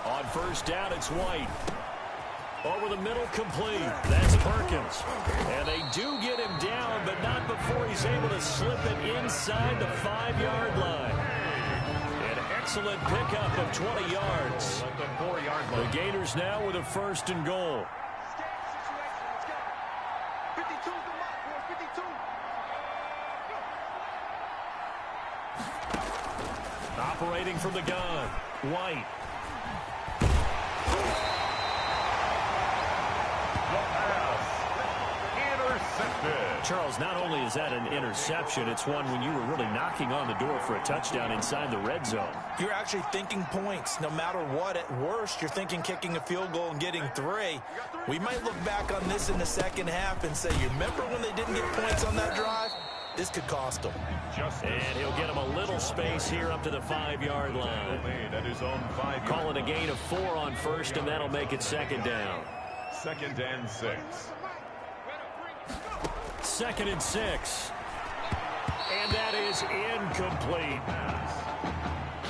On first down, it's White. Over the middle, complete. That's Perkins. And they do get him down, but not before he's able to slip it inside the 5-yard line. An excellent pickup of 20 yards. The Gators now with a 1st and goal. Operating from the gun, White. Charles, not only is that an interception, it's one when you were really knocking on the door for a touchdown inside the red zone. You're actually thinking points. No matter what, at worst, you're thinking kicking a field goal and getting 3. We might look back on this in the second half and say, you remember when they didn't get points on that drive? This could cost them. And he'll get him a little space here up to the 5-yard line. Call it a gain of 4 on first, and that'll make it 2nd down. 2nd and 6. 2nd and 6. And that is incomplete.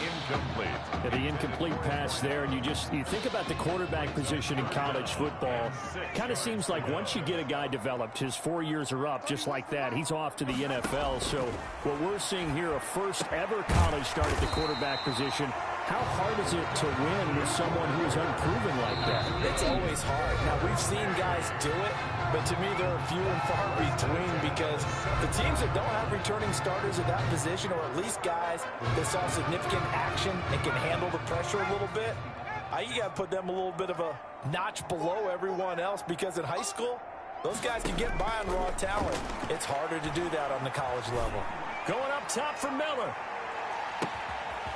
Incomplete. The incomplete pass there, and you think about the quarterback position in college football. Kind of seems like once you get a guy developed, his 4 years are up just like that. He's off to the NFL. So what we're seeing here, a first ever college start at the quarterback position. How hard is it to win with someone who is unproven like that? It's always hard. Now, we've seen guys do it, but to me, there are few and far between because the teams that don't have returning starters at that position, or at least guys that saw significant action and can handle the pressure a little bit, you got to put them a little bit of a notch below everyone else because in high school, those guys can get by on raw talent. It's harder to do that on the college level. Going up top for Miller.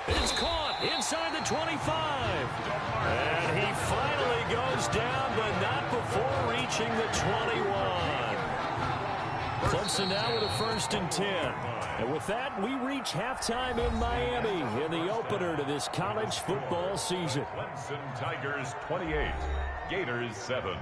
It's caught inside the 25. And he finally goes down, but not before reaching the 21. Clemson now with a 1st and 10. And with that, we reach halftime in Miami in the opener to this college football season. Clemson Tigers 28, Gators 7.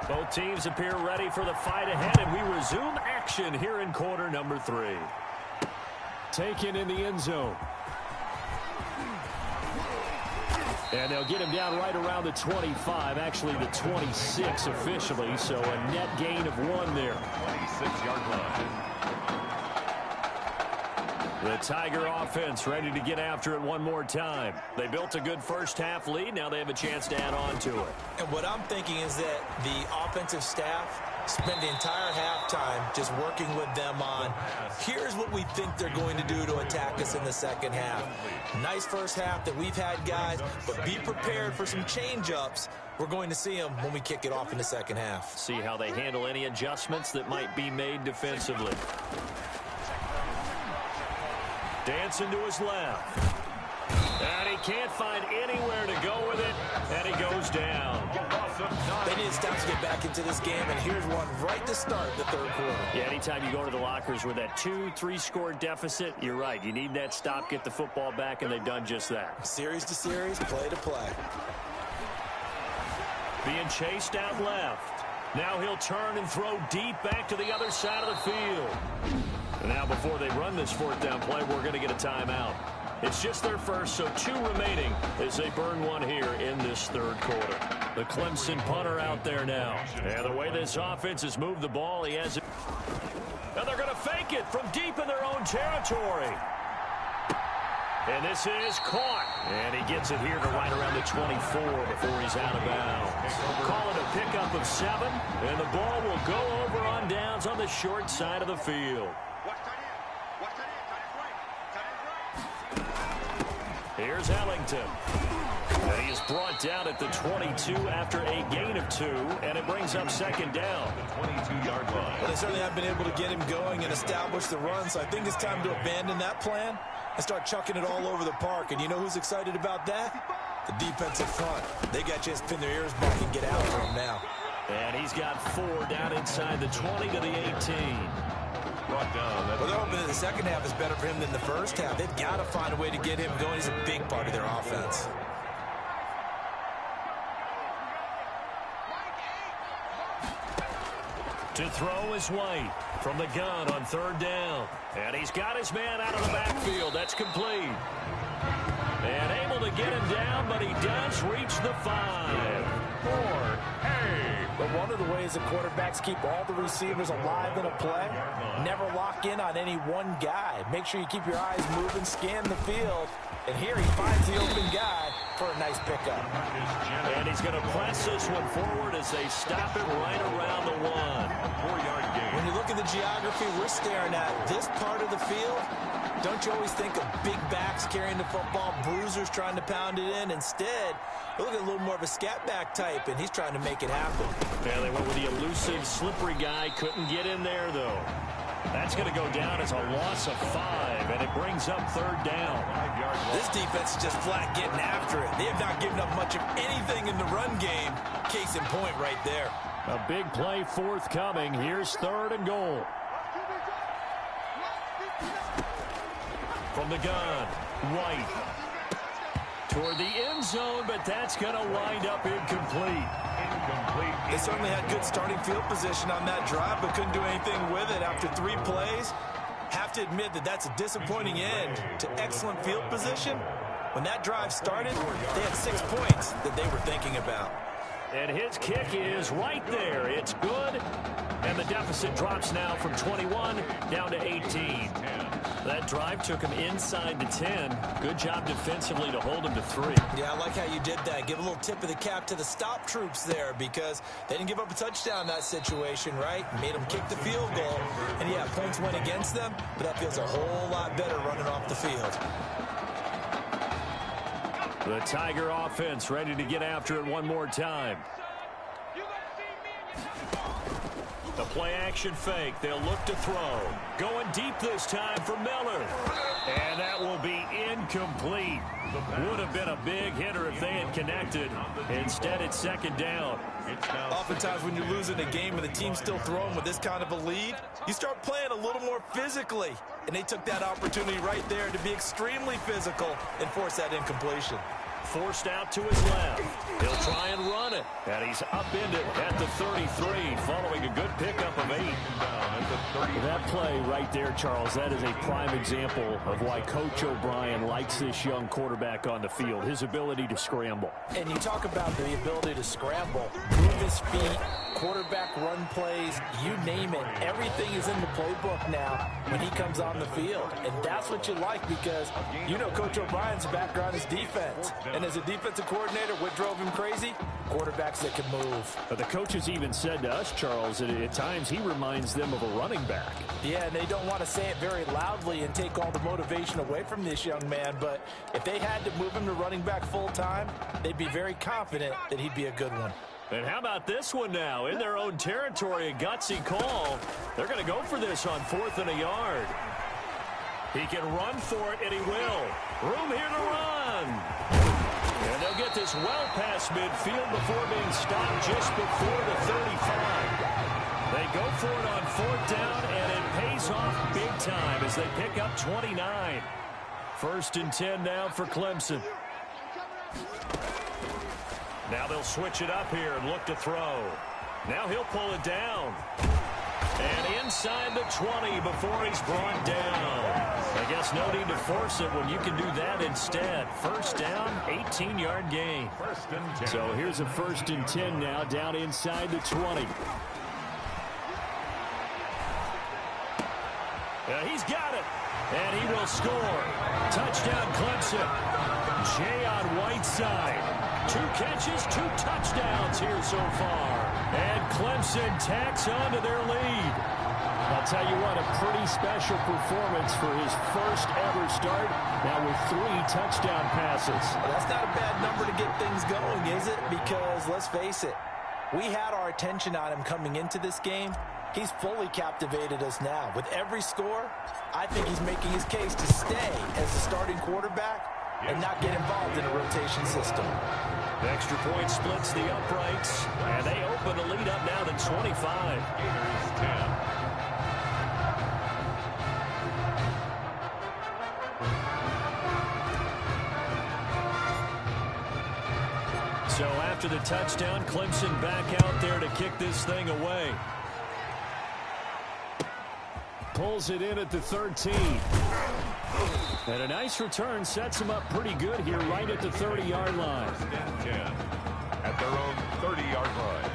Both teams appear ready for the fight ahead, and we resume action here in quarter number 3. Taken in the end zone. And they'll get him down right around the 25, actually the 26 officially, so a net gain of 1 there. 26-yard line. The Tiger offense ready to get after it one more time. They built a good first half lead. Now they have a chance to add on to it. And what I'm thinking is that the offensive staff spend the entire halftime just working with them on, here's what we think they're going to do to attack us in the second half. Nice first half that we've had, guys, but be prepared for some change-ups. We're going to see them when we kick it off in the second half. See how they handle any adjustments that might be made defensively. Dancing to his left. And he can't find anywhere to go with it, and he goes down. They need to stop to get back into this game, and here's one right to start the third quarter. Yeah, anytime you go to the lockers with that 2-3 score deficit, you're right. You need that stop, get the football back, and they've done just that. Series to series, play to play. Being chased out left. Now he'll turn and throw deep back to the other side of the field. And now before they run this 4th down play, we're going to get a timeout. It's just their first, so 2 remaining as they burn 1 here in this third quarter. The Clemson punter out there now. And the way this offense has moved the ball, he has it. And they're going to fake it from deep in their own territory. And this is caught. And he gets it here to right around the 24 before he's out of bounds. Call it a pickup of 7, and the ball will go over on downs on the short side of the field. Here's Ellington. And he is brought down at the 22 after a gain of 2, and it brings up second down. The 22-yard line. Well, they certainly have been able to get him going and establish the run, so I think it's time to abandon that plan and start chucking it all over the park. And you know who's excited about that? The defensive front. They got a chance to pin their ears back and get after him now. And he's got 4 down inside the 20 to the 18. Brought down. Well, they're hoping that the second half is better for him than the first half. They've got to find a way to get him going. He's a big part of their offense. To throw is White from the gun on 3rd down. And he's got his man out of the backfield. That's complete. And able to get him down, but he does reach the 5. But one of the ways that quarterbacks keep all the receivers alive in a play, never lock in on any one guy. Make sure you keep your eyes moving, scan the field. And here he finds the open guy for a nice pickup. And he's going to press this one forward as they stop it right around the 1. 4-yard gain. When you look at the geography we're staring at, this part of the field, don't you always think of big backs carrying the football, bruisers trying to pound it in? Instead, look at a little more of a scat back type, and he's trying to make it happen. Yeah, they went with the elusive, slippery guy. Couldn't get in there, though. That's going to go down as a loss of 5, and it brings up 3rd down. This defense is just flat getting after it. They have not given up much of anything in the run game. Case in point right there. A big play forthcoming. Here's 3rd and goal. From the gun, White. Toward the end zone, but that's going to wind up incomplete. They certainly had good starting field position on that drive, but couldn't do anything with it after 3 plays. Have to admit that that's a disappointing end to excellent field position. When that drive started, they had 6 points that they were thinking about. And his kick is right there. It's good. And the deficit drops now from 21 down to 18. That drive took him inside the 10. Good job defensively to hold him to 3. Yeah, I like how you did that. Give a little tip of the cap to the stop troops there because they didn't give up a touchdown in that situation, right? Made them kick the field goal. And, yeah, points went against them, but that feels a whole lot better running off the field. The Tiger offense ready to get after it one more time. The play action fake. They'll look to throw. Going deep this time for Miller. And that will be incomplete. Would have been a big hitter if they had connected. Instead, it's 2nd down. Oftentimes when you're losing a game and the team's still throwing with this kind of a lead, you start playing a little more physically. And they took that opportunity right there to be extremely physical and force that incompletion. Forced out to his left. He'll try and run it. And he's upended at the 33 following a good pickup of 8. That play right there, Charles, that is a prime example of why Coach O'Brien likes this young quarterback on the field, his ability to scramble. And you talk about the ability to scramble, move his feet, quarterback run plays, you name it. Everything is in the playbook now when he comes on the field. And that's what you like because you know Coach O'Brien's background is defense. And as a defensive coordinator, what drove him crazy? Quarterbacks that can move. But the coaches even said to us, Charles, that at times he reminds them of a running back. Yeah, and they don't want to say it very loudly and take all the motivation away from this young man. But if they had to move him to running back full time, they'd be very confident that he'd be a good one. And how about this one now? In their own territory, a gutsy call. They're going to go for this on 4th and a yard. He can run for it, and he will. Room here to run. And they'll get this well past midfield before being stopped just before the 35. They go for it on 4th down, and it pays off big time as they pick up 29. 1st and 10 now for Clemson. Now they'll switch it up here and look to throw. Now he'll pull it down. And inside the 20 before he's brought down. I guess no need to force it when you can do that instead. 1st down, 18-yard gain. 1st and 10. So here's a 1st and 10 now down inside the 20. He's got it. And he will score. Touchdown, Clemson. Jay on Whiteside. 2 catches, 2 touchdowns here so far. And Clemson tacks on to their lead. I'll tell you what, a pretty special performance for his first ever start, now with 3 touchdown passes. Well, that's not a bad number to get things going, is it? Because, let's face it, we had our attention on him coming into this game. He's fully captivated us now. With every score, I think he's making his case to stay as the starting quarterback and not get involved in a rotation system. The extra point splits the uprights, and they open the lead up now to 25. Gators 10. So after the touchdown, Clemson back out there to kick this thing away. Pulls it in at the 13. And a nice return sets him up pretty good here right at the 30-yard line. 10 at their own 30-yard line.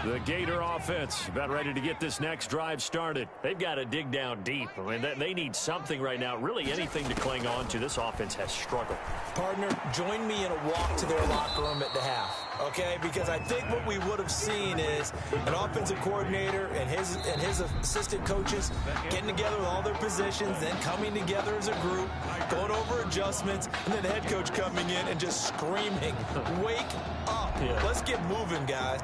The Gator offense about ready to get this next drive started. They've got to dig down deep. I mean, they need something right now, really anything to cling on to. This offense has struggled. Partner, join me in a walk to their locker room at the half, okay? Because I think what we would have seen is an offensive coordinator and his assistant coaches getting together with all their positions, then coming together as a group, going over adjustments, and then the head coach coming in and just screaming, "Wake up. Yeah. Let's get moving, guys."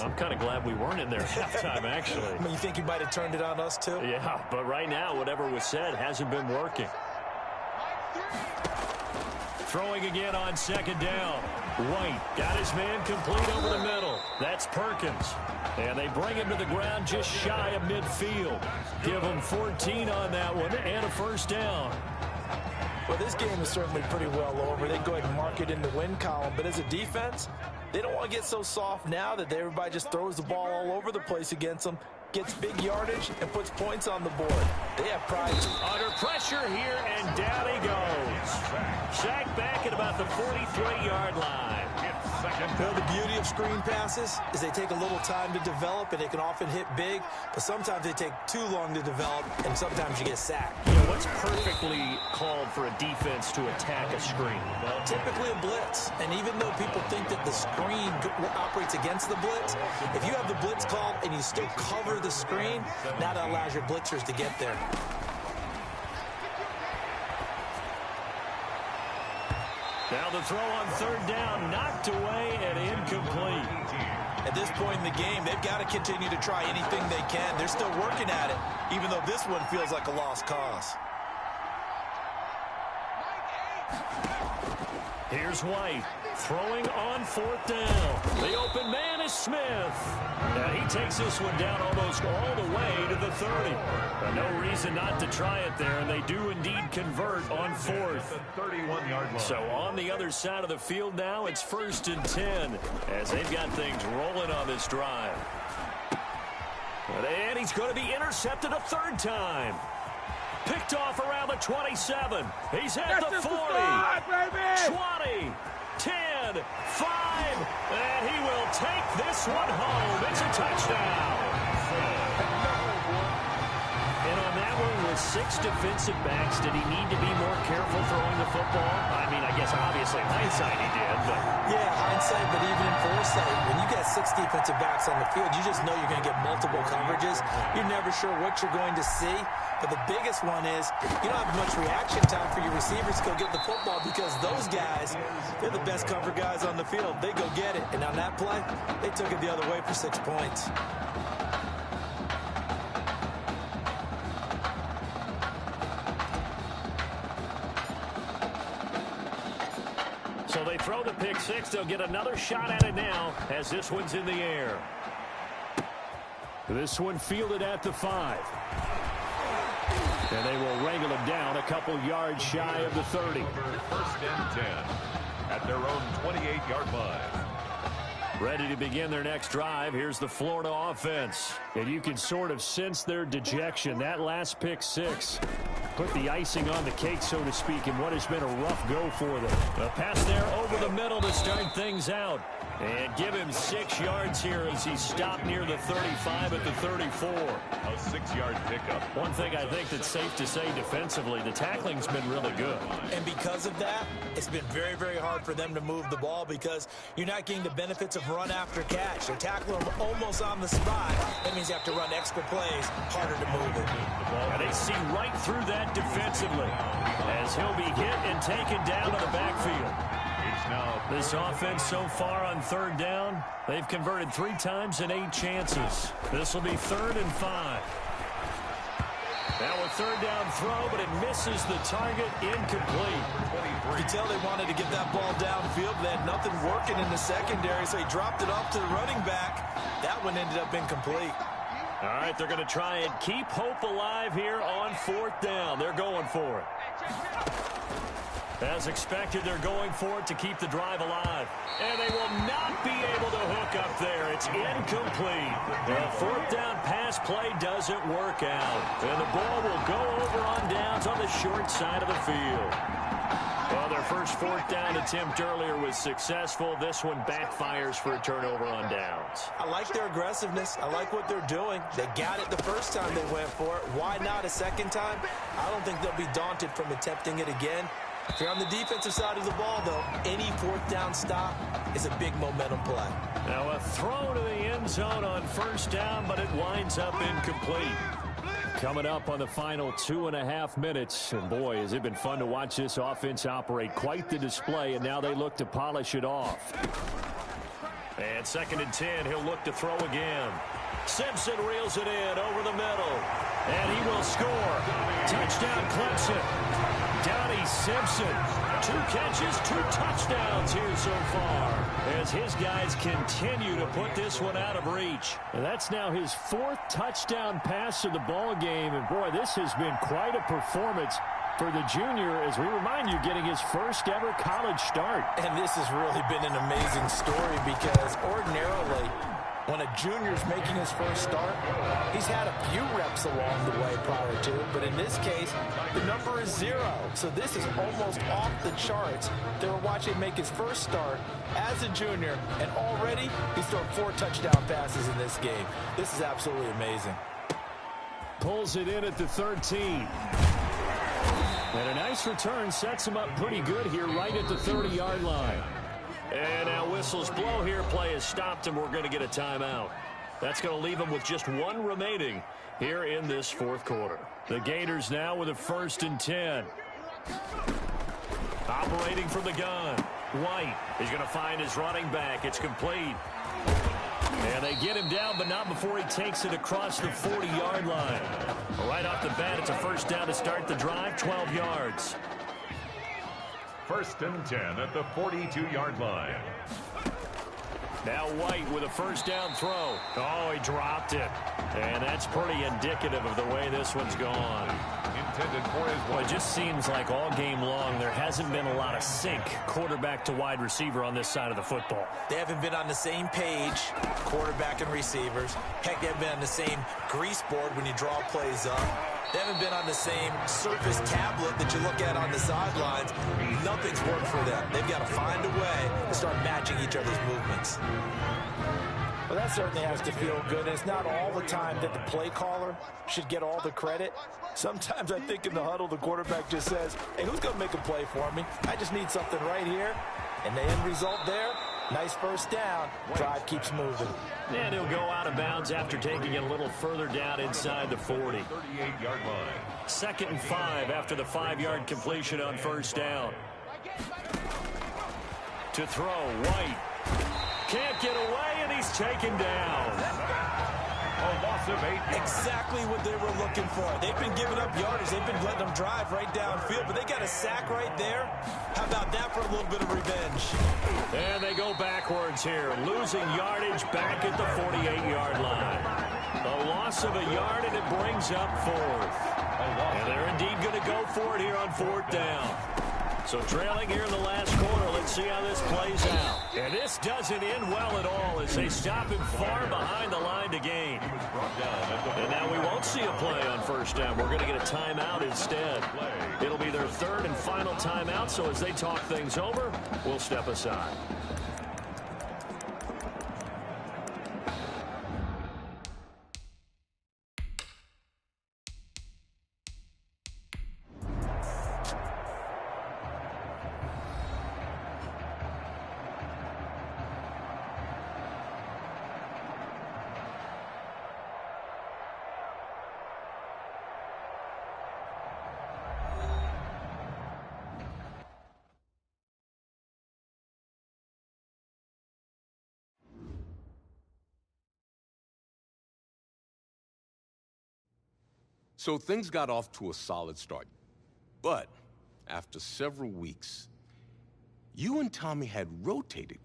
I'm kind of glad we weren't in there at halftime, actually. I mean, you think he might have turned it on us, too? Yeah, but right now, whatever was said hasn't been working. Throwing again on second down. White got his man complete over the middle. That's Perkins. And they bring him to the ground just shy of midfield. Give him 14 on that one and a first down. Well, this game is certainly pretty well over. They go ahead and mark it in the win column. But as a defense, they don't want to get so soft now that everybody just throws the ball all over the place against them, gets big yardage, and puts points on the board. They have pride. Under pressure here, and down he goes. Sacked back at about the 43-yard line. Well, the beauty of screen passes is they take a little time to develop, and they can often hit big, but sometimes they take too long to develop, and sometimes you get sacked. You know, what's perfectly called for a defense to attack a screen? Well, typically a blitz, and even though people think that the screen operates against the blitz, if you have the blitz called and you still cover the screen, now that allows your blitzers to get there. Now the throw on third down, knocked away and incomplete. At this point in the game, they've got to continue to try anything they can. They're still working at it, even though this one feels like a lost cause. Here's White, throwing on fourth down. The open man is Smith. And he takes this one down almost all the way to the 30. But no reason not to try it there, and they do indeed convert on fourth. 31-yard line. So on the other side of the field now, it's 1st and 10 as they've got things rolling on this drive. And he's going to be intercepted a third time. Picked off around the 27. He's at the 40. 20, 10, 5, and he will take this one home. It's a touchdown. And on that one with 6 defensive backs, did he need to be more careful throwing the football? I mean, I guess obviously hindsight he did, but... Yeah, hindsight, but even in foresight, when you got 6 defensive backs on the field, you just know you're going to get multiple coverages. You're never sure what you're going to see. But the biggest one is you don't have much reaction time for your receivers to go get the football because those guys, they're the best cover guys on the field. They go get it. And on that play, they took it the other way for 6 points. So they throw the pick 6. They'll get another shot at it now as this one's in the air. This one fielded at the 5. And they will wrangle him down a couple yards shy of the 30. 1st and 10 at their own 28-yard line. Ready to begin their next drive. Here's the Florida offense. And you can sort of sense their dejection. That last pick 6 put the icing on the cake, so to speak, in what has been a rough go for them. A pass there over the middle to start things out. And give him 6 yards here as he stopped near the 35 at the 34. A 6-yard pickup. One thing I think that's safe to say defensively, the tackling's been really good. And because of that, it's been very, very hard for them to move the ball because you're not getting the benefits of run after catch. They're tackling them almost on the spot. That means you have to run extra plays, harder to move it. And they see right through that defensively as he'll be hit and taken down to the backfield. This offense so far on 3rd down, they've converted 3 times in 8 chances. This will be 3rd and 5. Now a 3rd down throw, but it misses the target, incomplete. You can tell they wanted to get that ball downfield. They had nothing working in the secondary, so he dropped it off to the running back. That one ended up incomplete. All right, they're going to try and keep hope alive here on 4th down. They're going for it. As expected, they're going for it to keep the drive alive. And they will not be able to hook up there. It's incomplete. The 4th down pass play doesn't work out. And the ball will go over on downs on the short side of the field. Well, their first 4th down attempt earlier was successful. This one backfires for a turnover on downs. I like their aggressiveness. I like what they're doing. They got it the first time they went for it. Why not a second time? I don't think they'll be daunted from attempting it again. If you're on the defensive side of the ball, though, any 4th down stop is a big momentum play. Now a throw to the end zone on 1st down, but it winds up incomplete. Coming up on the final 2.5 minutes. And boy, has it been fun to watch this offense operate. Quite the display, and now they look to polish it off. And 2nd and 10, he'll look to throw again. Simpson reels it in over the middle. And he will score. Touchdown Clemson. Donnie Simpson, 2 catches, 2 touchdowns here so far as his guys continue to put this one out of reach. And that's now his 4th touchdown pass of the ball game. And boy, this has been quite a performance for the junior, as we remind you, getting his first ever college start. And this has really been an amazing story because ordinarily, when a junior's making his first start, he's had a few reps along the way prior to it, but in this case, the number is 0. So this is almost off the charts. They were watching him make his first start as a junior, and already he's thrown 4 touchdown passes in this game. This is absolutely amazing. Pulls it in at the 13. And a nice return sets him up pretty good here right at the 30-yard line. And now whistles blow here. Play is stopped, and we're going to get a timeout. That's going to leave them with just 1 remaining here in this 4th quarter. The Gators now with a 1st and 10. Operating from the gun. White is going to find his running back. It's complete. And they get him down, but not before he takes it across the 40-yard line. Right off the bat, it's a 1st down to start the drive, 12 yards. 1st and 10 at the 42-yard line. Now White with a 1st down throw. Oh, he dropped it. And that's pretty indicative of the way this one's gone. Intended for his Well, it just seems like all game long there hasn't been a lot of sync quarterback to wide receiver on this side of the football. They haven't been on the same page, quarterback and receivers. Heck, they haven't been on the same grease board when you draw plays up. They haven't been on the same surface tablet that you look at on the sidelines. Nothing's worked for them. They've got to find a way to start matching each other's movements. Well, that certainly has to feel good. And it's not all the time that the play caller should get all the credit. Sometimes I think in the huddle, the quarterback just says, hey, who's going to make a play for me? I just need something right here. And the end result there, nice 1st down. Drive keeps moving. And he'll go out of bounds after taking it a little further down inside the 40. 38-yard line. 2nd and 5 after the 5-yard completion on 1st down. To throw, White. Can't get away, and he's taken down. A loss of 8 yards. Exactly what they were looking for. They've been giving up yardage. They've been letting them drive right downfield, but they got a sack right there. How about that for a little bit of revenge? And they go backwards here, losing yardage back at the 48-yard line. A loss of a yard, and it brings up 4th. And they're indeed going to go for it here on 4th down. So trailing here in the last quarter, let's see how this plays out. And this doesn't end well at all as they stop him far behind the line yard to gain. He was brought down at the And now we won't see a play on first down. We're going to get a timeout instead. It'll be their third and final timeout, so as they talk things over, we'll step aside. So things got off to a solid start. But after several weeks, you and Tommy had rotated.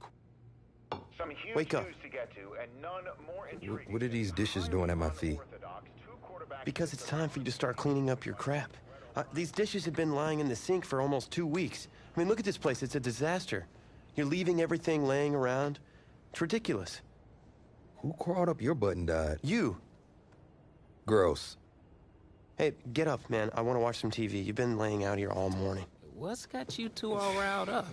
Some huge Wake up. news to get to, and none more intriguing. What are these dishes doing at my feet? Because it's time for you to start cleaning up your crap. These dishes have been lying in the sink for almost 2 weeks. I mean, look at this place. It's a disaster. You're leaving everything laying around. It's ridiculous. Who crawled up your butt and died? You. Gross. Hey, get up, man. I want to watch some TV. You've been laying out here all morning. What's got you two all riled up?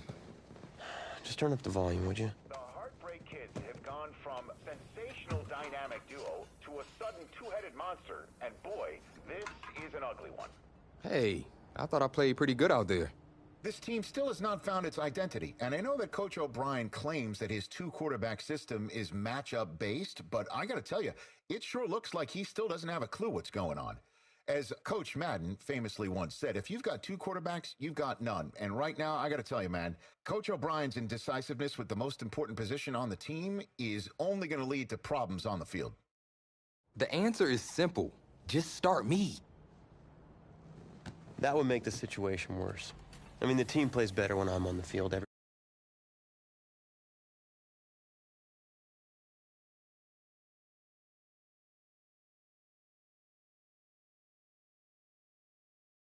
Just turn up the volume, would you? The Heartbreak Kids have gone from sensational dynamic duo to a sudden two-headed monster. And boy, this is an ugly one. Hey, I thought I played pretty good out there. This team still has not found its identity, and I know that Coach O'Brien claims that his two-quarterback system is matchup-based, but I gotta tell you, it sure looks like he still doesn't have a clue what's going on. As Coach Madden famously once said, if you've got two quarterbacks, you've got none. And right now, I gotta tell you, man, Coach O'Brien's indecisiveness with the most important position on the team is only gonna lead to problems on the field. The answer is simple. Just start me. That would make the situation worse. I mean, the team plays better when I'm on the field.